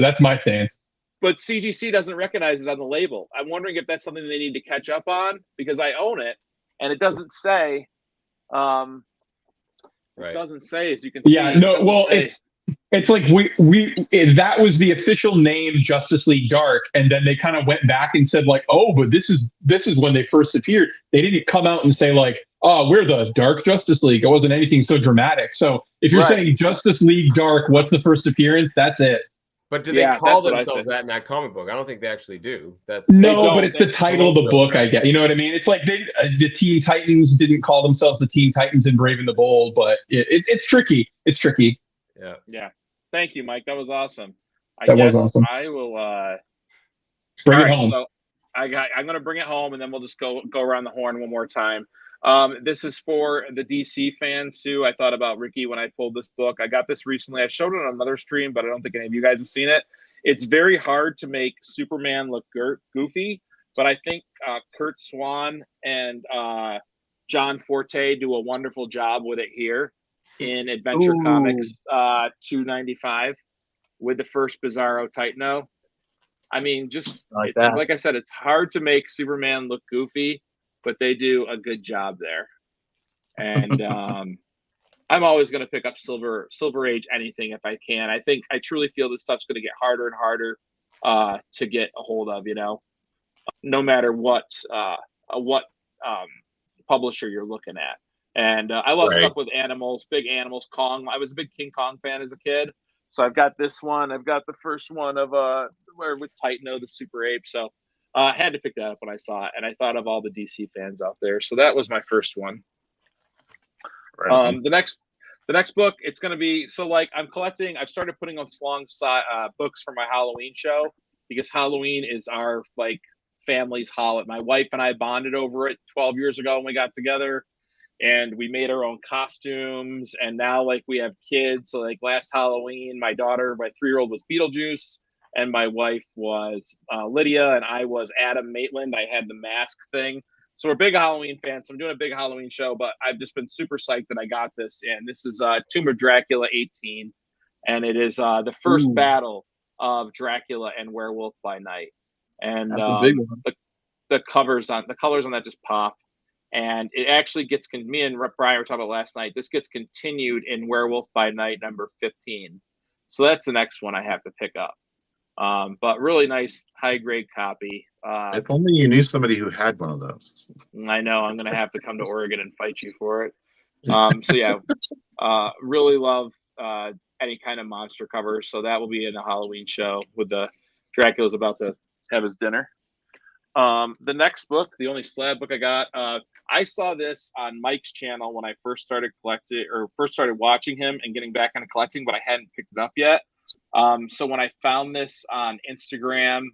Speaker 3: that's my stance.
Speaker 1: But CGC doesn't recognize it on the label. I'm wondering if that's something they need to catch up on, because I own it and it doesn't say. It doesn't say, as you can see.
Speaker 3: Yeah, no. Well, it's like that was the official name, Justice League Dark, and then they kind of went back and said like, oh, but this is when they first appeared. They didn't come out and say like, oh, we're the Dark Justice League. It wasn't anything so dramatic. So if you're saying Justice League Dark, what's the first appearance? That's it.
Speaker 6: But do they call themselves that in that comic book? I don't think they actually do. But
Speaker 3: it's the title of the book, I guess. You know what I mean? It's like the Teen Titans didn't call themselves the Teen Titans in Brave and the Bold, but it's tricky. It's tricky.
Speaker 1: Yeah. Thank you, Mike. That was awesome.
Speaker 3: That was awesome.
Speaker 1: I will
Speaker 3: bring it home.
Speaker 1: So I'm going to bring it home, and then we'll just go around the horn one more time. This is for the DC fans too. I thought about Ricky when I pulled this book. I got this recently. I showed it on another stream, but I don't think any of you guys have seen it. It's very hard to make Superman look goofy, but I think Kurt Swan and John Forte do a wonderful job with it here in Adventure Comics 295 with the first Bizarro Titano. I mean, like I said, it's hard to make Superman look goofy, but they do a good job there. And I'm always going to pick up Silver Age anything if I can. I truly feel this stuff's going to get harder and harder to get a hold of, you know, no matter what publisher you're looking at. And I love stuff with animals, big animals. Kong. I was a big King Kong fan as a kid. So I've got this one. I've got the first one of with Titano, the Super Ape. So I had to pick that up when I saw it, and I thought of all the DC fans out there. So that was my first one. The next book, it's going to be, so like I'm collecting, I've started putting up long books for my Halloween show, because Halloween is our like family's holiday. My wife and I bonded over it 12 years ago when we got together, and we made our own costumes. And now like we have kids. So like last Halloween, my 3-year-old was Beetlejuice, and my wife was Lydia, and I was Adam Maitland. I had the mask thing. So we're big Halloween fans. So I'm doing a big Halloween show, but I've just been super psyched that I got this. And this is Tomb of Dracula 18. And it is the first battle of Dracula and Werewolf by Night. And
Speaker 4: that's a big one.
Speaker 1: The colors on that just pop. And it actually gets, me and Brian were talking about last night, this gets continued in Werewolf by Night number 15. So that's the next one I have to pick up. But really nice high grade copy.
Speaker 2: If only you knew somebody who had one of those.
Speaker 1: I know I'm going to have to come to Oregon and fight you for it. So yeah, really love any kind of monster cover. So that will be in the Halloween show with the Dracula's about to have his dinner. The next book, the only slab book I got, I saw this on Mike's channel when I first started watching him and getting back into collecting, but I hadn't picked it up yet. So when I found this on Instagram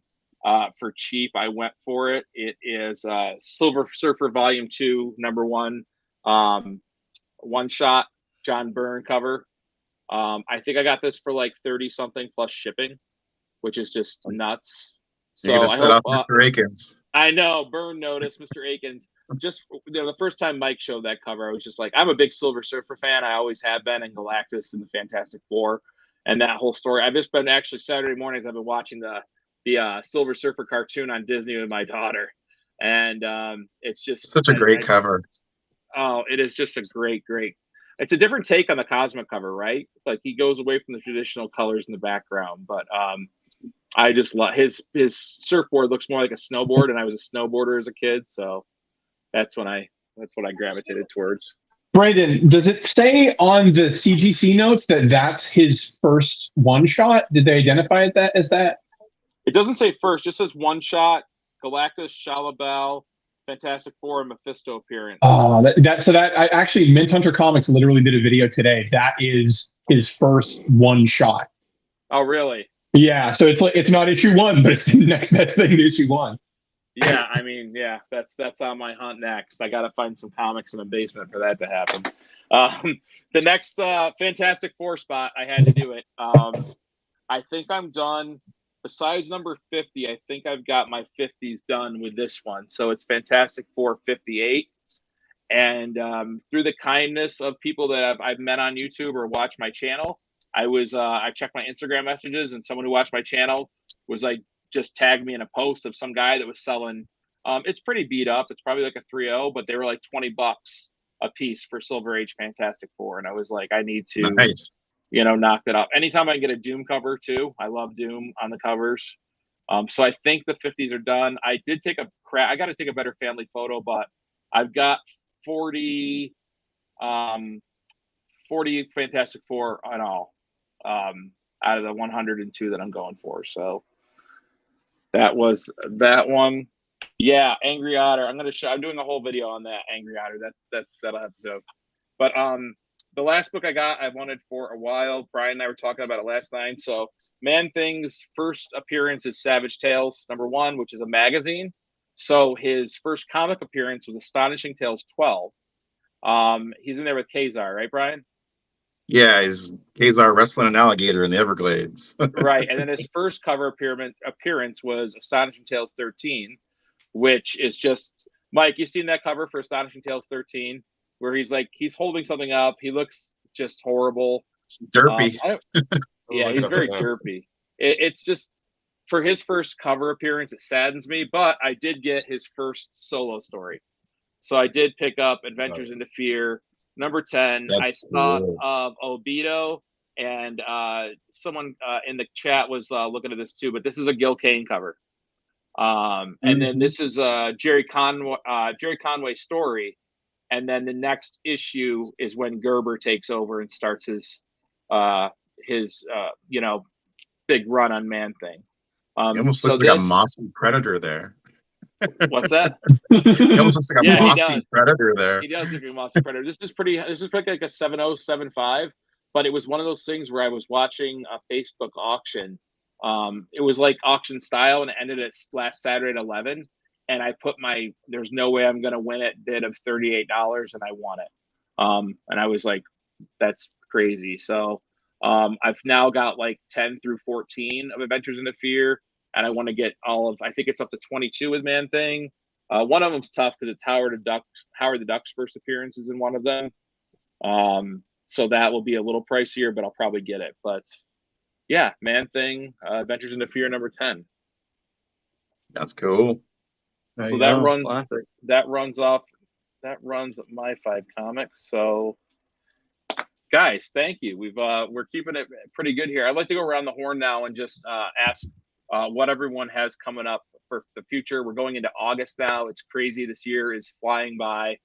Speaker 1: for cheap, I went for it. It is Silver Surfer Volume 2, number 1, one shot John Byrne cover. I think I got this for like 30 something plus shipping, which is just nuts. So
Speaker 2: I hope Mr. Akins.
Speaker 1: I know, Byrne noticed Mr. Akins. Just the first time Mike showed that cover, I was just like, I'm a big Silver Surfer fan. I always have been, and Galactus and the Fantastic Four and that whole story. I've just been actually Saturday mornings. I've been watching the Silver Surfer cartoon on Disney with my daughter, and it's just
Speaker 2: such a great cover.
Speaker 1: Oh, it is just a great. It's a different take on the Cosmic cover, right? Like he goes away from the traditional colors in the background, but I just love his surfboard looks more like a snowboard, and I was a snowboarder as a kid, so that's what I gravitated towards.
Speaker 3: Brandon, does it say on the CGC notes that that's his first one shot? Did they identify that as that?
Speaker 1: It doesn't say first; just says one shot. Galactus, Shalabal, Fantastic Four, and Mephisto appearance.
Speaker 3: Oh, I actually Mint Comics literally did a video today. That is his first one shot.
Speaker 1: Oh, really?
Speaker 3: Yeah. So it's like it's not issue 1, but it's the next best thing to issue 1.
Speaker 1: Yeah, I mean, yeah, that's on my hunt next. I got to find some comics in the basement for that to happen. The next Fantastic Four spot, I had to do it. I think I'm done. Besides number 50, I think I've got my 50s done with this one. So it's Fantastic Four 58. And through the kindness of people that I've met on YouTube or watched my channel, I checked my Instagram messages, and someone who watched my channel was like, just tagged me in a post of some guy that was selling. It's pretty beat up. It's probably like a 3.0, but they were like $20 a piece for Silver Age Fantastic Four. And I was like, I need to,
Speaker 2: Nice.
Speaker 1: knock it up. Anytime I can get a Doom cover too. I love Doom on the covers. So I think the 50s are done. I did take a crap. I got to take a better family photo, but I've got 40 Fantastic Four in all, out of the 102 that I'm going for. So that was that one. Yeah, Angry Otter. I'm doing a whole video on that Angry Otter. That'll have to do. But the last book I wanted for a while. Brian and I were talking about it last night. So Man-Thing's first appearance is Savage Tales #1, which is a magazine. So his first comic appearance was Astonishing Tales 12. He's in there with Kazar, right, Brian?
Speaker 2: Yeah, he's Kazar wrestling an alligator in the Everglades.
Speaker 1: Right. And then his first cover appearance was Astonishing Tales 13, which is just, Mike, you seen that cover for Astonishing Tales 13, where he's holding something up. He looks just horrible.
Speaker 2: Derpy.
Speaker 1: Yeah, he's very derpy. It's just, for his first cover appearance, it saddens me, but I did get his first solo story. So I did pick up Adventures into Fear, number 10.
Speaker 2: That's
Speaker 1: I thought
Speaker 2: cool.
Speaker 1: of Obito, and someone in the chat was looking at this too, but this is a Gil Kane cover. And then this is Jerry Conway story. And then the next issue is when Gerber takes over and starts his big run on Man-Thing.
Speaker 2: He almost looks like a mossy predator there.
Speaker 1: What's that?
Speaker 2: He almost looks like a mossy predator there.
Speaker 1: He does look like a mossy predator. This is like a 7075, but it was one of those things where I was watching a Facebook auction. It was like auction style, and it ended at last Saturday at 11. And I put there's no way I'm gonna win it bid of $38, and I won it. And I was like, that's crazy. So I've now got like 10 through 14 of Adventures into Fear. And I want to get I think it's up to 22 with Man-Thing. One of them's tough because it's Howard the Duck's first appearance is in one of them. So that will be a little pricier, but I'll probably get it. But yeah, Man-Thing, Adventures into Fear number 10.
Speaker 2: That's cool.
Speaker 1: So that runs my 5 comics. So guys, thank you. We're keeping it pretty good here. I'd like to go around the horn now and just ask what everyone has coming up for the future. We're going into August now. It's crazy. This year is flying by.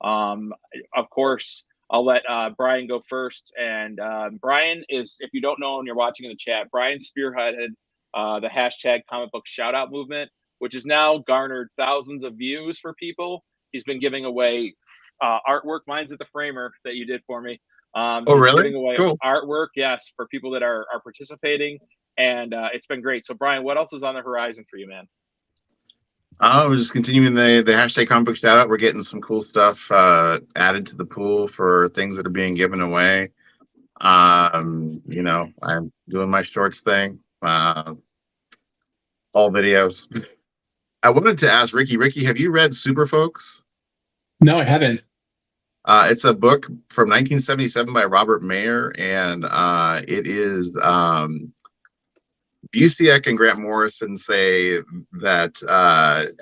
Speaker 1: Of course, I'll let Brian go first. And Brian is, if you don't know and you're watching in the chat, Brian spearheaded the hashtag comic book shout out movement, which has now garnered thousands of views for people. He's been giving away artwork. Mine's at the framer that you did for me.
Speaker 2: Oh, really?
Speaker 1: Giving away artwork, yes, for people that are participating. And it's been great. So, Brian, what else is on the horizon for you, man?
Speaker 2: We're just continuing the hashtag comic book shout out. We're getting some cool stuff added to the pool for things that are being given away. I'm doing my shorts thing, all videos. I wanted to ask Ricky. Ricky, have you read Super Folks?
Speaker 3: No, I haven't.
Speaker 2: It's a book from 1977 by Robert Mayer, and it is Busiek and Grant Morrison say that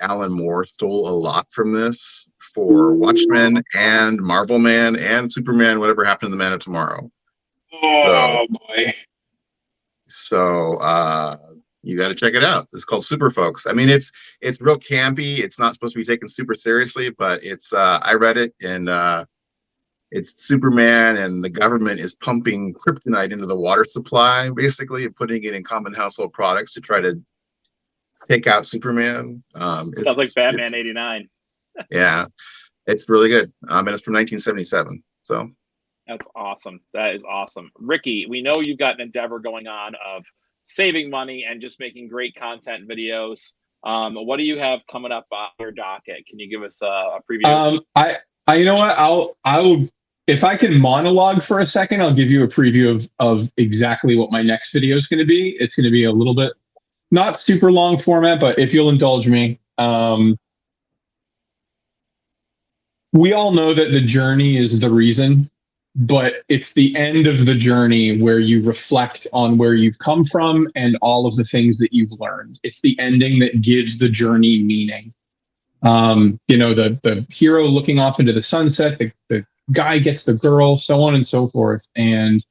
Speaker 2: Alan Moore stole a lot from this for Watchmen and Marvel Man and Superman, whatever happened to the Man of Tomorrow.
Speaker 3: Oh, boy.
Speaker 2: So you got to check it out. It's called Super Folks. I mean, it's real campy. It's not supposed to be taken super seriously, but it's I read it, and it's Superman and the government is pumping kryptonite into the water supply, basically, and putting it in common household products to try to take out Superman.
Speaker 1: Sounds like Batman 89.
Speaker 2: Yeah, it's really good. And it's from 1977. So
Speaker 1: that's awesome. That is awesome. Ricky, we know you've got an endeavor going on of saving money and just making great content videos. What do you have coming up on your docket? Can you give us a preview?
Speaker 3: I you know what, I'll if I can monologue for a second, I'll give you a preview of exactly what my next video is going to be. It's going to be a little bit not super long format, but if you'll indulge me, we all know that the journey is the reason, but it's the end of the journey where you reflect on where you've come from and all of the things that you've learned. It's the ending that gives the journey meaning. The hero looking off into the sunset, the guy gets the girl, so on and so forth. And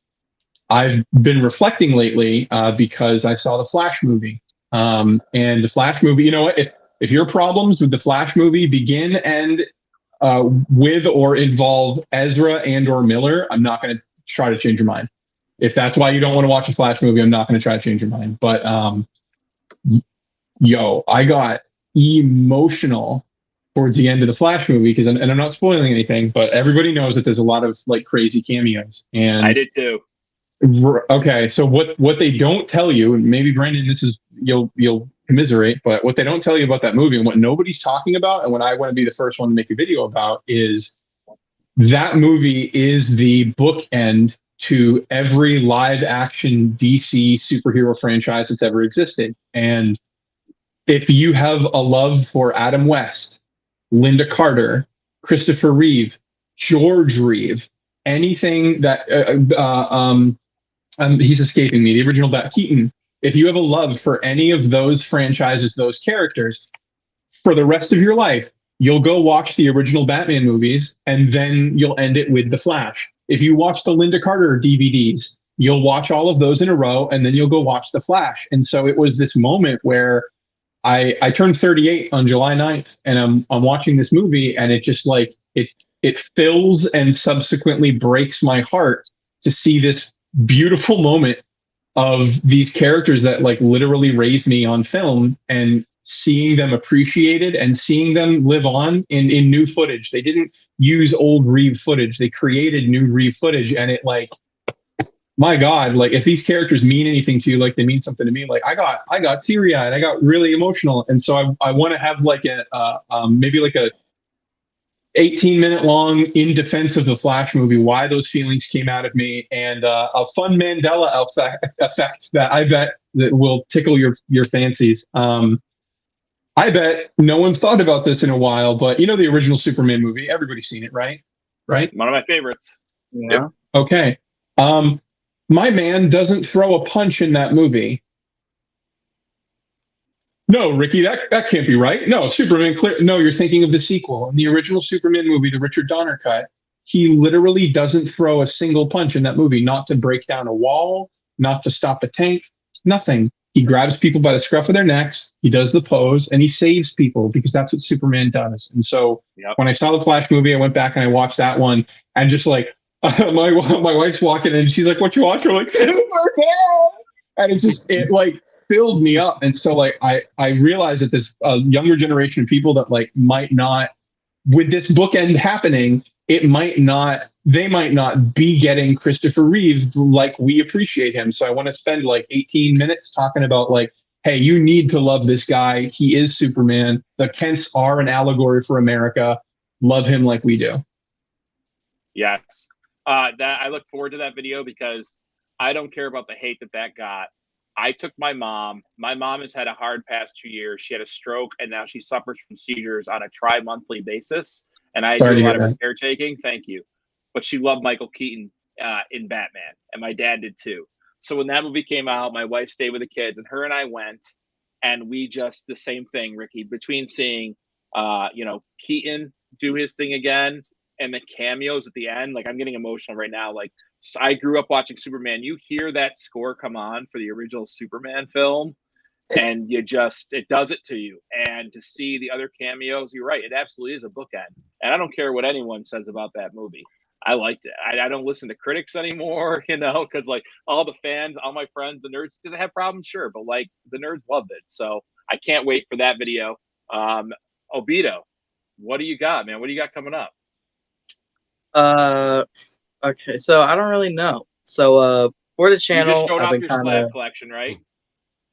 Speaker 3: I've been reflecting lately because I saw the Flash movie. And the Flash movie, you know what? If your problems with the Flash movie begin and with or involve Ezra and or Miller, I'm not going to try to change your mind. If that's why you don't want to watch a Flash movie, I'm not going to try to change your mind. But I got emotional towards the end of the Flash movie because, and I'm not spoiling anything, but everybody knows that there's a lot of like crazy cameos. And
Speaker 1: I did too.
Speaker 3: Okay, so what they don't tell you, and maybe Brandon, this is you'll commiserate, but what they don't tell you about that movie and what nobody's talking about, and what I want to be the first one to make a video about, is that movie is the bookend to every live action DC superhero franchise that's ever existed. And if you have a love for Adam West, Linda Carter, Christopher Reeve, George Reeve, anything that he's escaping me, the original Keaton. If you have a love for any of those franchises, those characters, for the rest of your life, you'll go watch the original Batman movies, and then you'll end it with The Flash. If you watch the Linda Carter DVDs, you'll watch all of those in a row, and then you'll go watch The Flash. And so it was this moment where I turned 38 on July 9th, and I'm watching this movie, and it just like it fills and subsequently breaks my heart to see this beautiful moment of these characters that like literally raised me on film, and seeing them appreciated and seeing them live on in new footage. They didn't use old Reeve footage. They created new Reeve footage, and it like, my God, like if these characters mean anything to you, like they mean something to me, like I got teary eyed, I got really emotional. And so I want to have like maybe like a 18-minute long in defense of the Flash movie, why those feelings came out of me, and a fun Mandela effect that I bet that will tickle your fancies. I bet no one's thought about this in a while, but you know the original Superman movie, everybody's seen it, right? Right?
Speaker 1: One of my favorites.
Speaker 4: Yeah.
Speaker 3: Okay. My man doesn't throw a punch in that movie. No, Ricky, that can't be right. No, Superman clear. No, you're thinking of the sequel. In the original Superman movie, the Richard Donner cut, he literally doesn't throw a single punch in that movie, not to break down a wall, not to stop a tank, nothing. He grabs people by the scruff of their necks, he does the pose, and he saves people because that's what Superman does. And so when I saw the Flash movie, I went back and I watched that one, and just like, my wife's walking in, and she's like, "What you watching?" I'm like, Superman! And it like filled me up. And so like I realized that this younger generation of people that like might not, with this bookend happening, they might not be getting Christopher Reeve like we appreciate him. So I want to spend like 18 minutes talking about like, hey, you need to love this guy. He is Superman. The Kents are an allegory for America. Love him like we do.
Speaker 1: Yes. That I look forward to that video because I don't care about the hate that got. I took my mom. My mom has had a hard past 2 years. She had a stroke, and now she suffers from seizures on a tri-monthly basis. And I do a lot of her caretaking. Thank you. But she loved Michael Keaton in Batman, and my dad did too. So when that movie came out, my wife stayed with the kids, and her and I went, and we just the same thing, Ricky. Between seeing, Keaton do his thing again, and the cameos at the end, like I'm getting emotional right now. Like I grew up watching Superman. You hear that score come on for the original Superman film, and it does it to you. And to see the other cameos, you're right. It absolutely is a bookend. And I don't care what anyone says about that movie. I liked it. I don't listen to critics anymore, because like all the fans, all my friends, the nerds, did they have problems? Sure. But like the nerds loved it. So I can't wait for that video. Obito, what do you got, man? What do you got coming up?
Speaker 4: Okay, so I don't really know. So for the channel,
Speaker 1: you just showed
Speaker 4: I've
Speaker 1: off
Speaker 4: been
Speaker 1: your
Speaker 4: kind
Speaker 1: slab
Speaker 4: of
Speaker 1: collection, right?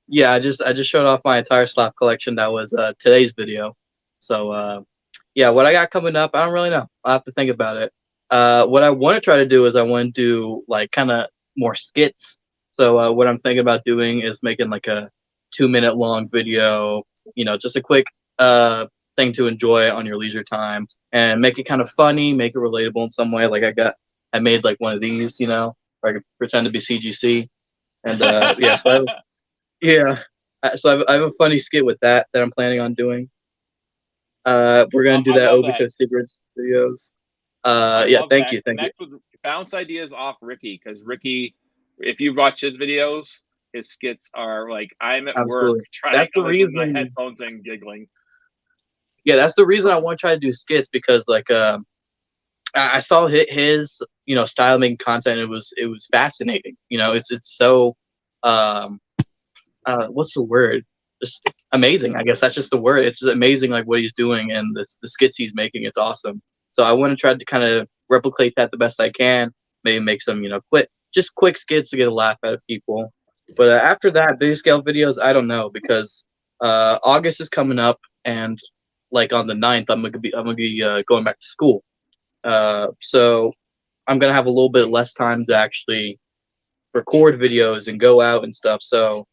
Speaker 4: Yeah, I just showed off my entire slap collection. That was today's video. So yeah, what I got coming up, I don't really know. I'll have to think about it. What I want to try to do is I want to do like kind of more skits. So what I'm thinking about doing is making like a 2 minute long video. You know, just a quick thing to enjoy on your leisure time and make it kind of funny, make it relatable in some way. Like I made like one of these, you know, where I could pretend to be CGC. And yeah, yeah. So I have a funny skit with that I'm planning on doing. We're gonna do
Speaker 1: I
Speaker 4: that
Speaker 1: love
Speaker 4: Obito
Speaker 1: that.
Speaker 4: Secrets videos.
Speaker 1: I
Speaker 4: Yeah,
Speaker 1: love
Speaker 4: thank
Speaker 1: that.
Speaker 4: you, thank you.
Speaker 1: Connect with bounce ideas off Ricky, because Ricky, if you watch his videos, his skits are like I'm at work
Speaker 4: Absolutely.
Speaker 1: trying
Speaker 4: That's
Speaker 1: to
Speaker 4: the
Speaker 1: like with my
Speaker 4: reason.
Speaker 1: headphones and giggling.
Speaker 4: Yeah, that's the reason I want to try to do skits because like I saw his you know style making content. It was fascinating. You know, it's so um what's the word? Just amazing. I guess that's just the word. It's just amazing, like what he's doing and the skits he's making. It's awesome. So I want to try to kind of replicate that the best I can. Maybe make some, you know, quick skits to get a laugh out of people. But after that, big scale videos, I don't know because August is coming up, and like on the 9th, I'm gonna be going back to school. So I'm gonna have a little bit less time to actually record videos and go out and stuff. So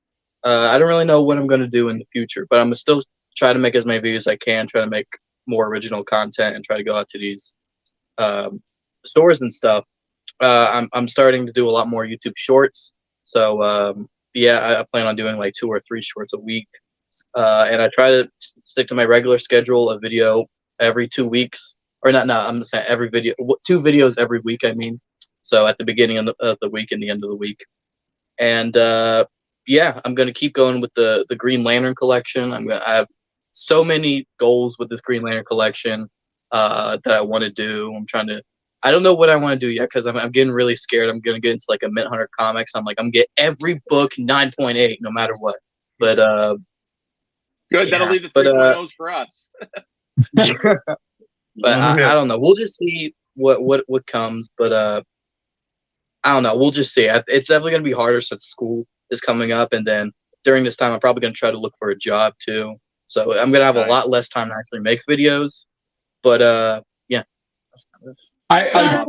Speaker 4: I don't really know what I'm gonna do in the future, but I'm gonna still try to make as many videos as I can. Try to make more original content and try to go out to these stores and stuff. I'm starting to do a lot more YouTube shorts. So yeah, I plan on doing like 2 or 3 shorts a week, and I try to stick to my regular schedule, a video every 2 weeks, or not. No, I'm saying every video, 2 videos every week. I mean, so at the beginning of the week and the end of the week, and yeah, I'm gonna keep going with the Green Lantern collection. I have so many goals with this Green Lantern collection that I want to do. I don't know what I want to do yet because I'm getting really scared. I'm gonna get into like a MONcomics. I'm like I'm gonna get every book 9.8 no matter what. But
Speaker 1: Good,
Speaker 4: yeah,
Speaker 1: that'll leave the
Speaker 4: but
Speaker 1: 3.0s for us.
Speaker 4: but I don't know. We'll just see what comes. But I don't know. We'll just see. It's definitely gonna be harder since school is coming up, and then during this time, I'm probably gonna try to look for a job too. So I'm gonna have a
Speaker 1: Nice.
Speaker 4: lot less time to actually make videos. But yeah.
Speaker 3: I'd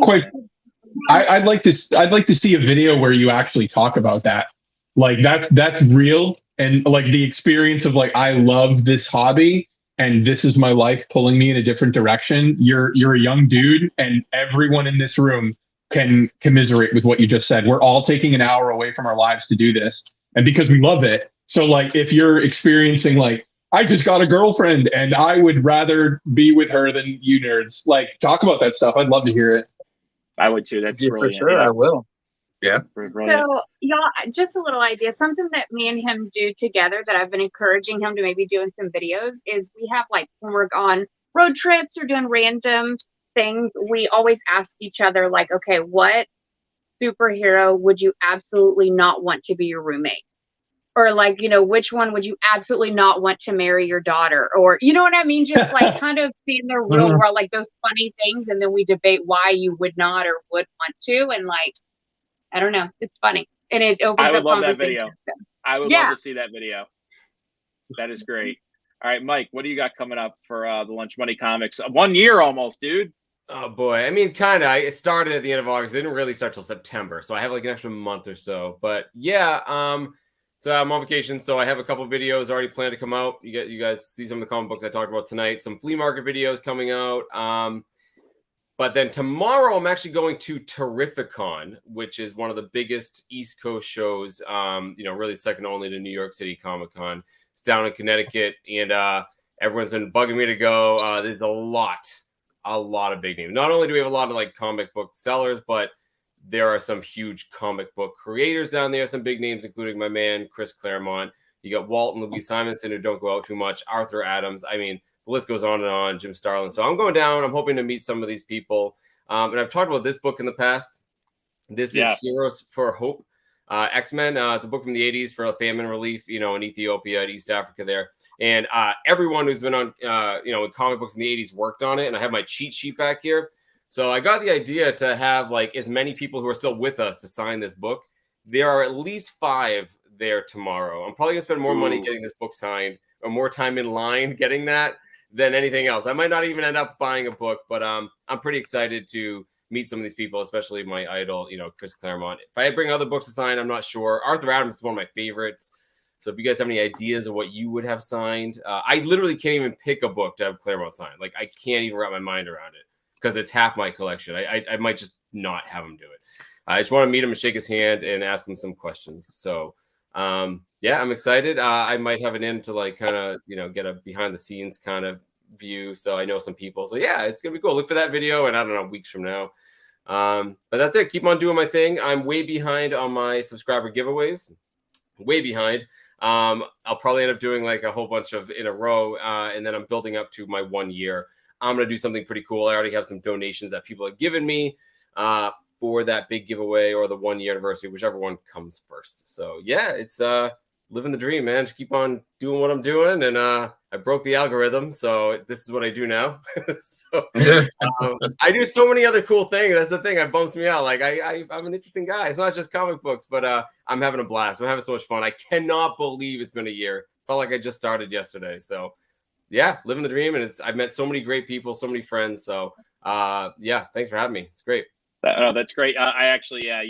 Speaker 3: like to see a video where you actually talk about that. Like that's real and like the experience of like I love this hobby and this is my life pulling me in a different direction. You're a young dude and everyone in this room can commiserate with what you just said. We're all taking an hour away from our lives to do this and because we love it. So like if you're experiencing like I just got a girlfriend and I would rather be with her than you nerds. Like talk about that stuff. I'd love to hear it.
Speaker 1: I would too. That's
Speaker 4: Yeah,
Speaker 1: brilliant.
Speaker 4: for sure,
Speaker 1: Yeah.
Speaker 4: I will.
Speaker 2: Yeah.
Speaker 1: Brilliant.
Speaker 5: So, y'all, just a little idea. Something that me and him do together that I've been encouraging him to maybe do in some videos is we have like when we're on road trips or doing random things, we always ask each other, like, okay, what superhero would you absolutely not want to be your roommate? Or like, you know, which one would you absolutely not want to marry your daughter? Or you know what I mean? Just like kind of seeing the real world, like those funny things, and then we debate why you would not or would want to, and like I don't know. It's funny. And it opens
Speaker 1: I would
Speaker 5: up
Speaker 1: love that
Speaker 5: conversation.
Speaker 1: video. I would love to see that video. That is great. All right, Mike, what do you got coming up for the Lunch Money Comics? 1 year almost, dude.
Speaker 6: Oh boy, I mean, kind of. I started at the end of August. It didn't really start till September, so I have like an extra month or so. But yeah, so I'm on vacation, so I have a couple videos already planned to come out. You guys see some of the comic books I talked about tonight. Some flea market videos coming out. But then tomorrow, I'm actually going to Terrificon, which is one of the biggest East Coast shows. You know, really second only to New York City Comic Con. It's down in Connecticut, and everyone's been bugging me to go. There's a lot of big names. Not only do we have a lot of like comic book sellers, but there are some huge comic book creators down there. Some big names, including my man Chris Claremont. You got Walt and Louise Simonson, who don't go out too much. Arthur Adams. I mean, the list goes on and on. Jim Starlin. So I'm going down. I'm hoping to meet some of these people. And I've talked about this book in the past. This is Heroes for Hope, X-Men. It's a book from the 80s for a famine relief, you know, in Ethiopia, East Africa there. And everyone who's been on, you know, in comic books in the 80s worked on it. And I have my cheat sheet back here. So I got the idea to have like as many people who are still with us to sign this book. There are at least 5 there tomorrow. I'm probably gonna spend more money getting this book signed, or more time in line getting that, than anything else. I might not even end up buying a book, but I'm pretty excited to meet some of these people, especially my idol, Chris Claremont. If I bring other books to sign, I'm not sure. Arthur Adams is one of my favorites. So if you guys have any ideas of what you would have signed, I literally can't even pick a book to have Claremont signed. Like, I can't even wrap my mind around it because it's half my collection. I might just not have him do it. I just want to meet him and shake his hand and ask him some questions. So yeah, I'm excited. I might have an in to like kind of, get a behind the scenes kind of view. So I know some people. So yeah, it's going to be cool. Look for that video. And I don't know, weeks from now. But that's it. Keep on doing my thing. I'm way behind on my subscriber giveaways. Way behind. I'll probably end up doing like a whole bunch of in a row. And then I'm building up to my 1 year. I'm going to do something pretty cool. I already have some donations that people have given me for that big giveaway or the 1 year anniversary, whichever one comes first. So yeah, it's living the dream, man. Just keep on doing what I'm doing. And I broke the algorithm, so this is what I do now. So I do so many other cool things. That's the thing that bumps me out. Like I'm an interesting guy. It's not just comic books, but I'm having a blast. I'm having so much fun. I cannot believe it's been a year. Felt like I just started yesterday. So yeah, living the dream. And I've met so many great people, so many friends. So yeah, thanks for having me. It's great.
Speaker 1: That's great. I actually, I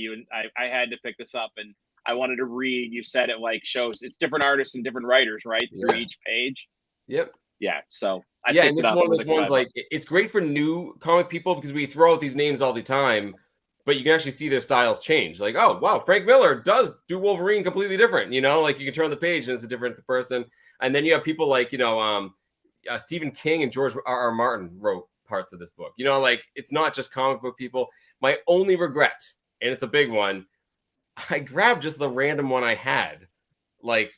Speaker 1: had to pick this up, and I wanted to read. You said it like shows it's different artists and different writers, right? Through each page.
Speaker 6: Yep.
Speaker 1: Yeah. So
Speaker 6: and this is one of those ones like it's great for new comic people because we throw out these names all the time, but you can actually see their styles change. Like, oh wow, Frank Miller does do Wolverine completely different. Like you can turn the page and it's a different person. And then you have people like Stephen King and George R.R. Martin wrote parts of this book. Like it's not just comic book people. My only regret, and it's a big one, I grabbed just the random one I had, like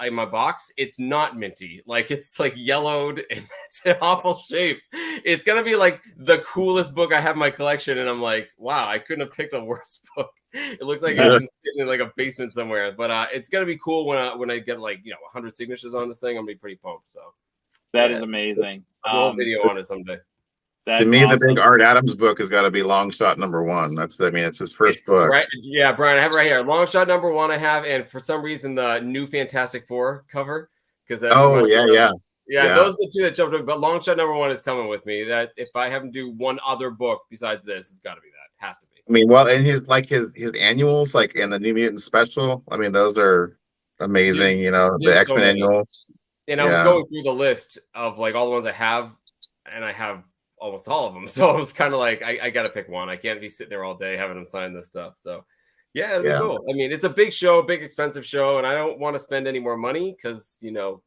Speaker 6: in my box. It's not minty. Like it's like yellowed and it's an awful shape. It's gonna be like the coolest book I have in my collection, and I'm like, wow, I couldn't have picked the worst book. It looks like it's been sitting in like a basement somewhere. But it's gonna be cool when I get like 100 signatures on this thing. I'm gonna be pretty pumped. So
Speaker 1: that is amazing.
Speaker 6: I'll do a video on it someday.
Speaker 2: To me, awesome. The big Art Adams book has got to be Long Shot #1. It's his first book.
Speaker 6: Right, yeah, Brian, I have it right here. Long Shot #1 I have, and for some reason the new Fantastic Four cover. Because
Speaker 2: yeah,
Speaker 6: those are the two that jumped up. But Long Shot #1 is coming with me. That if I have to do one other book besides this, it's got to be that. Has to be.
Speaker 2: I mean, well, and his annuals, like in the New Mutant special. I mean, those are amazing. The X-Men annuals.
Speaker 6: And I was going through the list of like all the ones I have, and I have almost all of them. So I was kind of like, I got to pick one. I can't be sitting there all day having them sign this stuff. So yeah, it'll be cool. I mean, it's a big show, big expensive show, and I don't want to spend any more money because,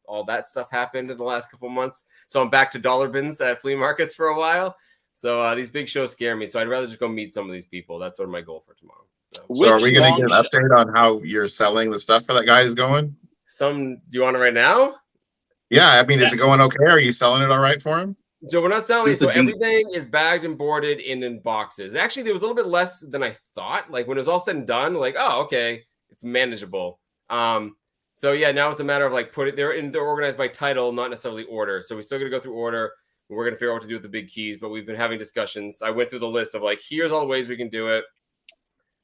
Speaker 6: all that stuff happened in the last couple months. So I'm back to dollar bins at flea markets for a while. So these big shows scare me. So I'd rather just go meet some of these people. That's sort of my goal for tomorrow.
Speaker 2: So are we going to get an update on how you're selling the stuff for that guy is going?
Speaker 6: Do you want it right now?
Speaker 2: Yeah. I mean, is it going okay? Are you selling it all right for him?
Speaker 6: So we're not selling. So everything is bagged and boarded in boxes. Actually, there was a little bit less than I thought. Like when it was all said and done, like, oh, okay, it's manageable. So yeah, now it's a matter of like they're organized by title, not necessarily order. So we're still gonna go through order. We're gonna figure out what to do with the big keys, but we've been having discussions. I went through the list of like, here's all the ways we can do it.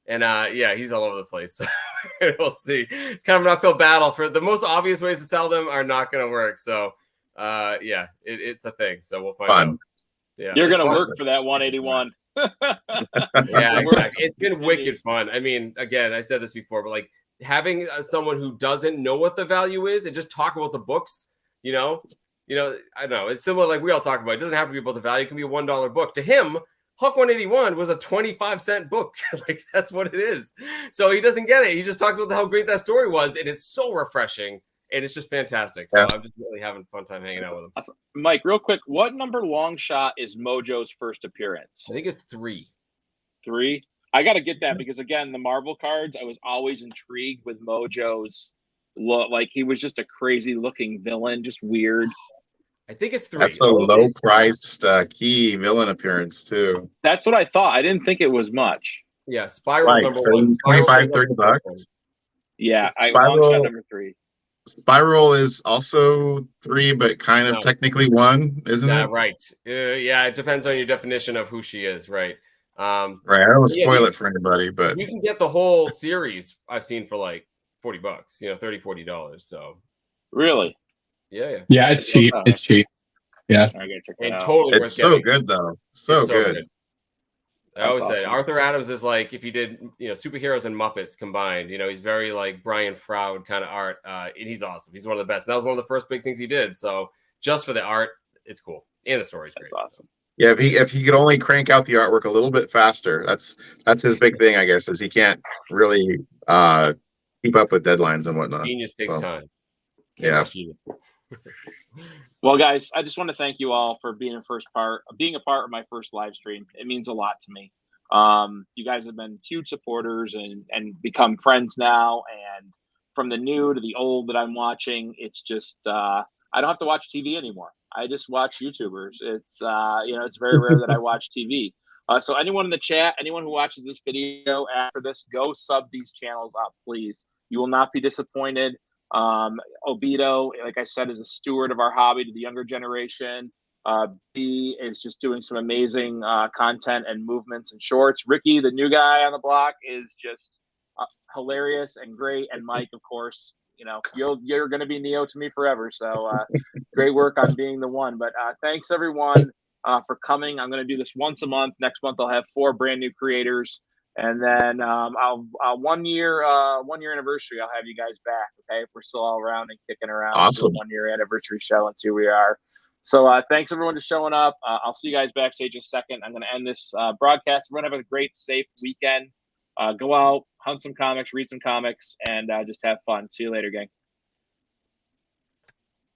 Speaker 6: And yeah, he's all over the place. So we'll see. It's kind of an uphill battle. For the most obvious ways to sell them are not gonna work. So yeah, it's a thing. So we'll find out. Yeah,
Speaker 1: you're gonna work for that 181.
Speaker 6: Yeah, exactly. It's been wicked fun. I mean, again, I said this before, but like having someone who doesn't know what the value is and just talk about the books, I don't know. It's similar, like we all talk about. It doesn't have to be about the value. It can be a $1 book. To him, Hulk 181 was a 25-cent book. Like that's what it is. So he doesn't get it. He just talks about how great that story was, and it's so refreshing. And it's just fantastic. So I'm just really having a fun time hanging out with him.
Speaker 1: Awesome. Mike, real quick, what number Long Shot is Mojo's first appearance?
Speaker 6: I think it's 3.
Speaker 1: 3? I got to get that because, again, the Marvel cards, I was always intrigued with Mojo's look. Like, he was just a crazy-looking villain, just weird.
Speaker 6: I think it's 3.
Speaker 2: That's a low-priced key villain appearance, too.
Speaker 1: That's what I thought. I didn't think it was much.
Speaker 6: Yeah, Spiral's number 1.
Speaker 2: $25, $30.
Speaker 1: Yeah, Long Shot number 3.
Speaker 2: Spiral is also 3, but kind of technically 1, isn't it?
Speaker 6: Right. Yeah, it depends on your definition of who she is, right?
Speaker 2: Right. I don't want to spoil it for anybody, but
Speaker 6: you can get the whole series I've seen for like $40, you know, $30-$40. So
Speaker 1: Really?
Speaker 6: yeah.
Speaker 3: Yeah, it's cheap. It's cheap. Yeah.
Speaker 1: I gotta check that
Speaker 6: And
Speaker 1: out.
Speaker 6: totally worth
Speaker 2: It's so
Speaker 6: getting.
Speaker 2: good though. So
Speaker 6: It's
Speaker 2: good.
Speaker 6: I always
Speaker 1: That's
Speaker 6: say
Speaker 1: awesome.
Speaker 6: Arthur Adams is like if you did, you know, superheroes and Muppets combined. You know, he's very like Brian Froud kind of art, and he's awesome. He's one of the best. And that was one of the first big things he did. So just for the art, it's cool, and the story's great.
Speaker 1: That's awesome.
Speaker 2: Yeah, if he could only crank out the artwork a little bit faster, that's his big thing, I guess, is he can't really keep up with deadlines and whatnot.
Speaker 6: Genius takes
Speaker 2: So,
Speaker 6: time.
Speaker 2: Yeah.
Speaker 6: Rush genius.
Speaker 1: Well, guys, I just want to thank you all for being a part of my first live stream. It means a lot to me. You guys have been huge supporters and become friends now. And from the new to the old that I'm watching, it's just I don't have to watch TV anymore. I just watch YouTubers. It's it's very rare that I watch TV. So anyone in the chat, anyone who watches this video after this, go sub these channels up, please. You will not be disappointed. Obito, like I said, is a steward of our hobby to the younger generation. B is just doing some amazing content and movements and shorts. Ricky, the new guy on the block, is just hilarious and great. And Mike, of course, you know, you're going to be Neo to me forever. So great work on being the one. But thanks everyone for coming. I'm going to do this once a month. Next month I'll have 4 brand new creators. And then I'll 1 year anniversary. I'll have you guys back. Okay, if we're still all around and kicking around.
Speaker 2: Awesome.
Speaker 1: 1 year anniversary show and see who we are. So thanks everyone for showing up. I'll see you guys backstage in a second. I'm going to end this broadcast. Everyone have a great, safe weekend. Go out, hunt some comics, read some comics, and just have fun. See you later, gang.